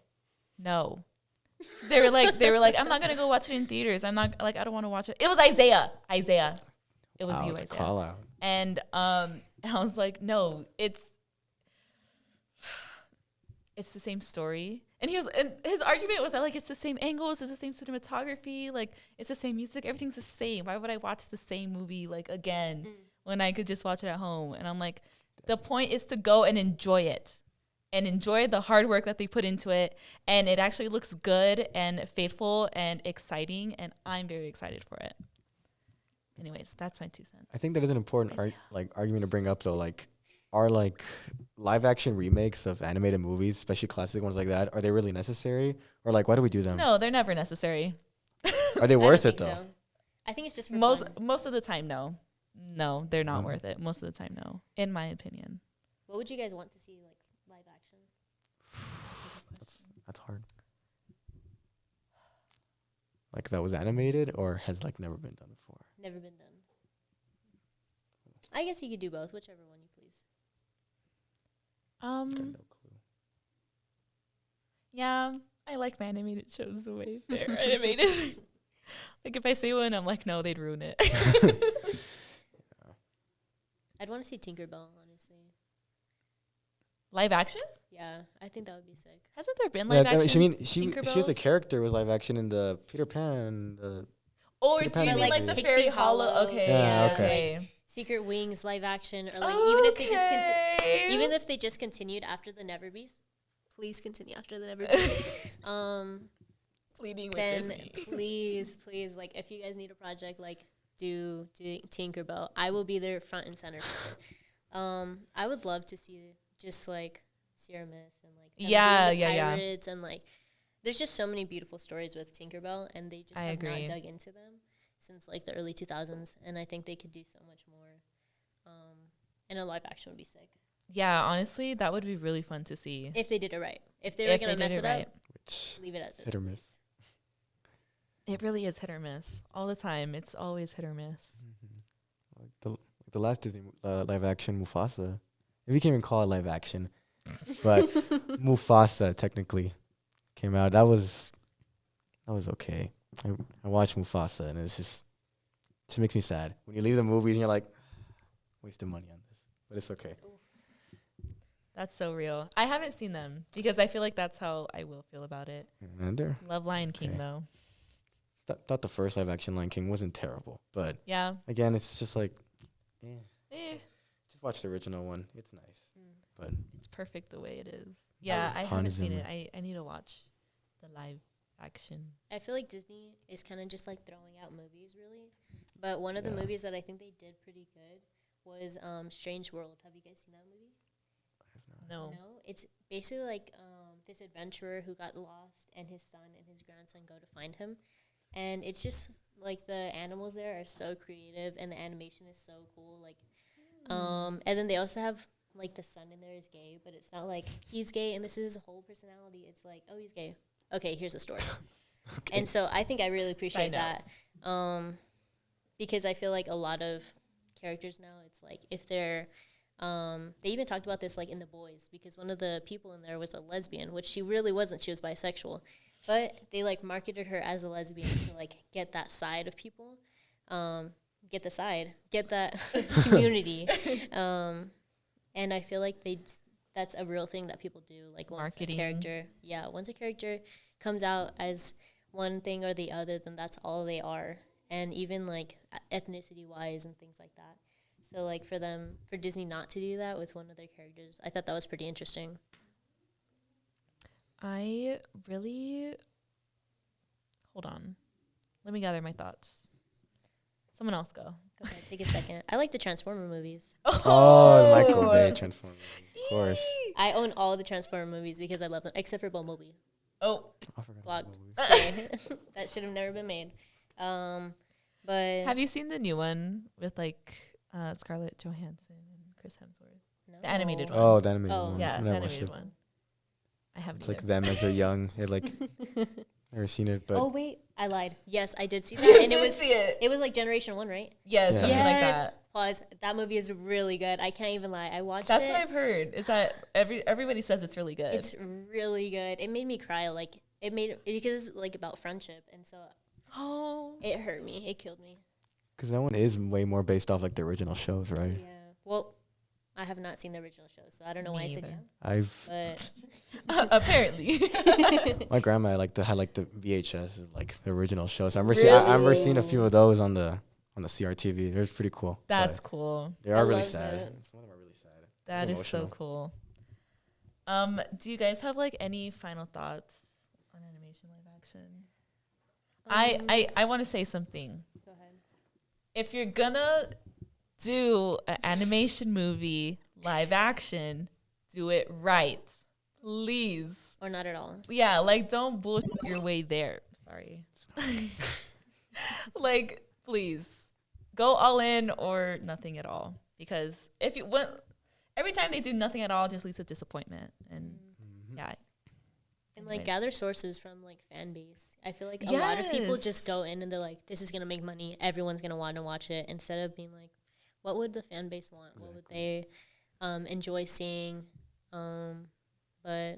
[SPEAKER 1] They were like, I'm not gonna go watch it in theaters. I'm not like I don't want to watch it. It was Isaiah. It was
[SPEAKER 3] Wow,
[SPEAKER 1] you,
[SPEAKER 3] it's a
[SPEAKER 1] Isaiah.
[SPEAKER 3] call out.
[SPEAKER 1] And I was like, no, it's the same story. And his argument was that like it's the same angles, it's the same cinematography, like it's the same music, everything's the same. Why would I watch the same movie like again when I could just watch it at home? And I'm like, the point is to go and enjoy it. And enjoy the hard work that they put into it. And it actually looks good and faithful and exciting. And I'm very excited for it. Anyways, that's my 2 cents.
[SPEAKER 3] I think that is an important argument to bring up though. Like, are like live action remakes of animated movies, especially classic ones like that, are they really necessary? Or like, why do we do them?
[SPEAKER 1] No, they're never necessary.
[SPEAKER 3] Are they
[SPEAKER 2] I
[SPEAKER 3] worth
[SPEAKER 2] don't
[SPEAKER 3] it
[SPEAKER 2] think
[SPEAKER 3] though?
[SPEAKER 2] so. I think it's just for
[SPEAKER 1] Most
[SPEAKER 2] fun.
[SPEAKER 1] of the time, no. No, they're not
[SPEAKER 3] No.
[SPEAKER 1] worth it. Most of the time, no. In my opinion.
[SPEAKER 2] What would you guys want to see like live action?
[SPEAKER 3] That's hard. Like that was animated or has like never been done before?
[SPEAKER 2] Never been done. I guess you could do both, whichever one you please.
[SPEAKER 3] I have no clue.
[SPEAKER 1] Yeah, I like my animated shows the way they're animated. Like, if I say one, I'm like, no, they'd ruin it.
[SPEAKER 2] I'd want to see Tinkerbell, honestly.
[SPEAKER 1] Live action?
[SPEAKER 2] Yeah, I think that would be sick.
[SPEAKER 1] Hasn't there been
[SPEAKER 3] Yeah,
[SPEAKER 1] live action?
[SPEAKER 3] she was a character with live action in the Peter Pan.
[SPEAKER 1] Or
[SPEAKER 3] Peter
[SPEAKER 1] do
[SPEAKER 3] Pan
[SPEAKER 1] you mean
[SPEAKER 3] movie.
[SPEAKER 1] like the
[SPEAKER 2] Pixie
[SPEAKER 1] Fairy Hollow?
[SPEAKER 2] Hollow.
[SPEAKER 1] Okay,
[SPEAKER 3] Yeah,
[SPEAKER 1] yeah,
[SPEAKER 3] okay.
[SPEAKER 1] okay.
[SPEAKER 2] Secret Wings live action, or like
[SPEAKER 1] Okay.
[SPEAKER 2] even if they just continued after the Never Beast, please continue after the Never Beast.
[SPEAKER 1] Pleading with
[SPEAKER 2] Then
[SPEAKER 1] Disney.
[SPEAKER 2] please, like if you guys need a project, like do Tinkerbell. I will be there front and center for it. I would love to see just like Ceramus and like them doing the pirates and like there's just so many beautiful stories with Tinkerbell, and they just have not dug into them since like the early 2000s, and I think they could do so much more. And a live action would be sick.
[SPEAKER 1] Yeah, honestly, that would be really fun to see.
[SPEAKER 2] If they did it right. If they were going to mess it
[SPEAKER 1] right.
[SPEAKER 2] up, leave it as
[SPEAKER 3] Hit or miss.
[SPEAKER 1] It really is hit or miss. All the time. It's always hit or miss.
[SPEAKER 3] Like the last Disney live action Mufasa. If you can't even call it live action, but Mufasa technically came out. That was okay. I watched Mufasa and it's just makes me sad. When you leave the movies and you're like, wasting money on this. But it's okay.
[SPEAKER 1] That's so real. I haven't seen them because I feel like that's how I will feel about it.
[SPEAKER 3] And they're
[SPEAKER 1] Love Lion King
[SPEAKER 3] okay.
[SPEAKER 1] though.
[SPEAKER 3] thought the first live action Lion King wasn't terrible, but
[SPEAKER 1] Yeah.
[SPEAKER 3] again, it's just like,
[SPEAKER 1] Eh,
[SPEAKER 3] just watch the original one. It's nice, but
[SPEAKER 1] it's perfect the way it is. Yeah, I haven't seen it. I need to watch the live action.
[SPEAKER 2] I feel like Disney is kind of just like throwing out movies, really. But one of the
[SPEAKER 3] Yeah.
[SPEAKER 2] movies that I think they did pretty good was Strange World. Have you guys seen that movie?
[SPEAKER 1] No.
[SPEAKER 2] No, it's basically like this adventurer who got lost, and his son and his grandson go to find him, and it's just like the animals there are so creative, and the animation is so cool. Like, and then they also have like the son in there is gay, but it's not like he's gay and this is his whole personality. It's like, oh, he's gay. Okay, here's a story.
[SPEAKER 3] okay.
[SPEAKER 2] And so I think I really appreciate
[SPEAKER 1] Side
[SPEAKER 2] that, because I feel like a lot of characters now, it's like if they're they even talked about this like in The Boys, because one of the people in there was a lesbian, which she really wasn't. She was bisexual, but they like marketed her as a lesbian to like get that side of people, get that community, and I feel like that's a real thing that people do. Like once
[SPEAKER 1] Marketing.
[SPEAKER 2] once a character comes out as one thing or the other, then that's all they are, and even like ethnicity wise and things like that. So, like, for Disney not to do that with one of their characters, I thought that was pretty interesting.
[SPEAKER 1] I really... Hold on. Let me gather my thoughts. Someone else go.
[SPEAKER 2] Go ahead, take a second. I like the Transformer movies.
[SPEAKER 3] Oh, the Michael Bay Transformers, of course.
[SPEAKER 2] I own all the Transformer movies because I love them, except for Bumblebee.
[SPEAKER 1] Oh,
[SPEAKER 3] I forgot
[SPEAKER 2] Vlog,
[SPEAKER 3] that movie.
[SPEAKER 2] stay. That should have never been made. But
[SPEAKER 1] have you seen the new one with, like, Scarlett Johansson and Chris Hemsworth?
[SPEAKER 2] no.
[SPEAKER 1] The animated one.
[SPEAKER 3] Oh, the animated
[SPEAKER 2] Oh.
[SPEAKER 3] one.
[SPEAKER 1] Yeah,
[SPEAKER 3] I
[SPEAKER 1] the
[SPEAKER 3] never watched
[SPEAKER 1] animated
[SPEAKER 3] it.
[SPEAKER 1] one. I haven't
[SPEAKER 3] It's
[SPEAKER 1] either.
[SPEAKER 3] like them as they're young. It like never seen it, but
[SPEAKER 2] Oh wait, I lied. Yes, I did see that,
[SPEAKER 1] You
[SPEAKER 2] and
[SPEAKER 1] did
[SPEAKER 2] it was
[SPEAKER 1] see it.
[SPEAKER 2] It was like Generation 1, right?
[SPEAKER 1] Yes,
[SPEAKER 3] Yeah.
[SPEAKER 1] something like
[SPEAKER 2] Yes.
[SPEAKER 1] that.
[SPEAKER 2] Pause. That movie is really good. I can't even lie. I watched
[SPEAKER 1] That's
[SPEAKER 2] it.
[SPEAKER 1] what I've heard. Is that everybody says it's really good.
[SPEAKER 2] It's really good. It made me cry. Like because it's like about friendship, and so
[SPEAKER 1] oh.
[SPEAKER 2] it hurt me. It killed me.
[SPEAKER 3] because that one is way more based off like the original shows, right?
[SPEAKER 2] Yeah. Well, I have not seen the original show, so I don't know why I
[SPEAKER 1] Me
[SPEAKER 2] said
[SPEAKER 1] either.
[SPEAKER 2] yeah. But
[SPEAKER 1] Apparently.
[SPEAKER 3] My grandma had like the VHS of like the original shows. I remember seeing a few of those on the CRTV. It was pretty cool.
[SPEAKER 1] That's
[SPEAKER 3] but
[SPEAKER 1] cool.
[SPEAKER 3] they
[SPEAKER 2] I
[SPEAKER 3] are really
[SPEAKER 2] love
[SPEAKER 3] sad.
[SPEAKER 2] that.
[SPEAKER 3] Some of them are really sad.
[SPEAKER 1] That is so
[SPEAKER 3] Emotional.
[SPEAKER 1] cool. Do you guys have like any final thoughts on animation live action? I want to say something.
[SPEAKER 2] Go ahead.
[SPEAKER 1] If you're gonna do an animation movie live action, do it right. Please.
[SPEAKER 2] Or not at all.
[SPEAKER 1] Yeah, like don't bullshit your way there. Sorry. Like, please. Go all in or nothing at all. Because every time they do nothing at all, it just leads to disappointment. And yeah.
[SPEAKER 2] And like
[SPEAKER 1] Anyways.
[SPEAKER 2] gather sources from like fan base. I feel like a lot of people just
[SPEAKER 1] Yes.
[SPEAKER 2] go in and they're like, this is gonna make money. Everyone's gonna want to watch it, instead of being like, what would the fan base want? What would they enjoy seeing? But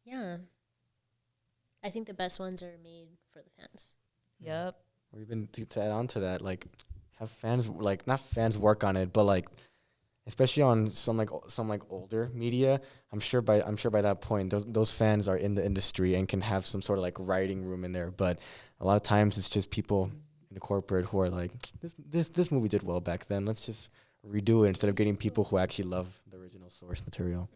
[SPEAKER 2] yeah, I think the best ones are made for the fans.
[SPEAKER 1] Yep.
[SPEAKER 3] Or even to add on to that, like have fans like not fans work on it, but like especially on some like older media, I'm sure by that point those fans are in the industry and can have some sort of like writing room in there. But a lot of times it's just people in the corporate who are like, this movie did well back then. Let's just redo it instead of getting people who actually love the original source material.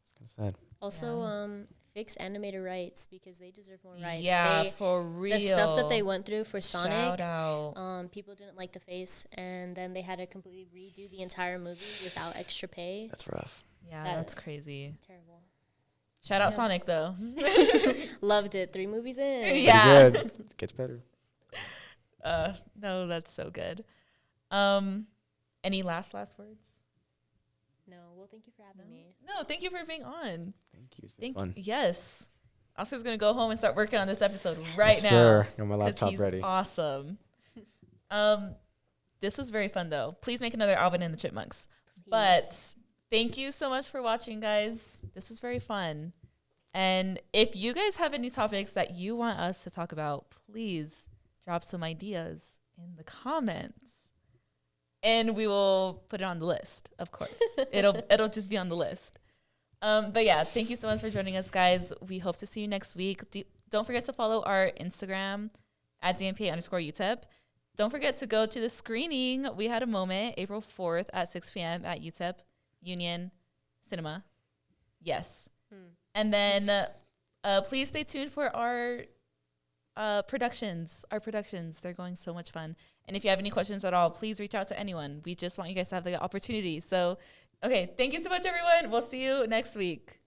[SPEAKER 3] It's kind of sad.
[SPEAKER 2] Also, fix animator rights because they deserve more rights.
[SPEAKER 1] Yeah, for real.
[SPEAKER 2] The stuff that they went through for
[SPEAKER 1] Shout
[SPEAKER 2] Sonic,
[SPEAKER 1] out.
[SPEAKER 2] people didn't like the face, and then they had to completely redo the entire movie without extra pay.
[SPEAKER 3] That's rough.
[SPEAKER 1] Yeah,
[SPEAKER 2] That-
[SPEAKER 1] that's crazy.
[SPEAKER 2] Terrible.
[SPEAKER 1] Shout out
[SPEAKER 2] Yeah.
[SPEAKER 1] Sonic though.
[SPEAKER 2] Loved it. 3 movies in.
[SPEAKER 1] Yeah.
[SPEAKER 3] Pretty good. It gets better.
[SPEAKER 1] No, that's so good. Any last words?
[SPEAKER 2] No, well, thank you for having me.
[SPEAKER 1] No, thank you for being on.
[SPEAKER 3] Thank you. It's been fun.
[SPEAKER 1] Yes. Oscar's gonna go home and start working on this episode right now.
[SPEAKER 3] Sir, got my
[SPEAKER 1] 'cause
[SPEAKER 3] laptop
[SPEAKER 1] he's
[SPEAKER 3] ready.
[SPEAKER 1] Awesome. This was very fun though. Please make another Alvin and the Chipmunks.
[SPEAKER 2] Please.
[SPEAKER 1] But thank you so much for watching, guys. This was very fun. And if you guys have any topics that you want us to talk about, please drop some ideas in the comments. And we will put it on the list, of course. It'll just be on the list. But yeah, thank you so much for joining us, guys. We hope to see you next week. Don't forget to follow our Instagram at DMPA_UTEP. Don't forget to go to the screening. We had a moment, April 4th at 6 p.m. at UTEP Union Cinema. Yes. And then please stay tuned for our productions. They're going so much fun. And if you have any questions at all, please reach out to anyone. We just want you guys to have the opportunity. So, okay, thank you so much, everyone. We'll see you next week.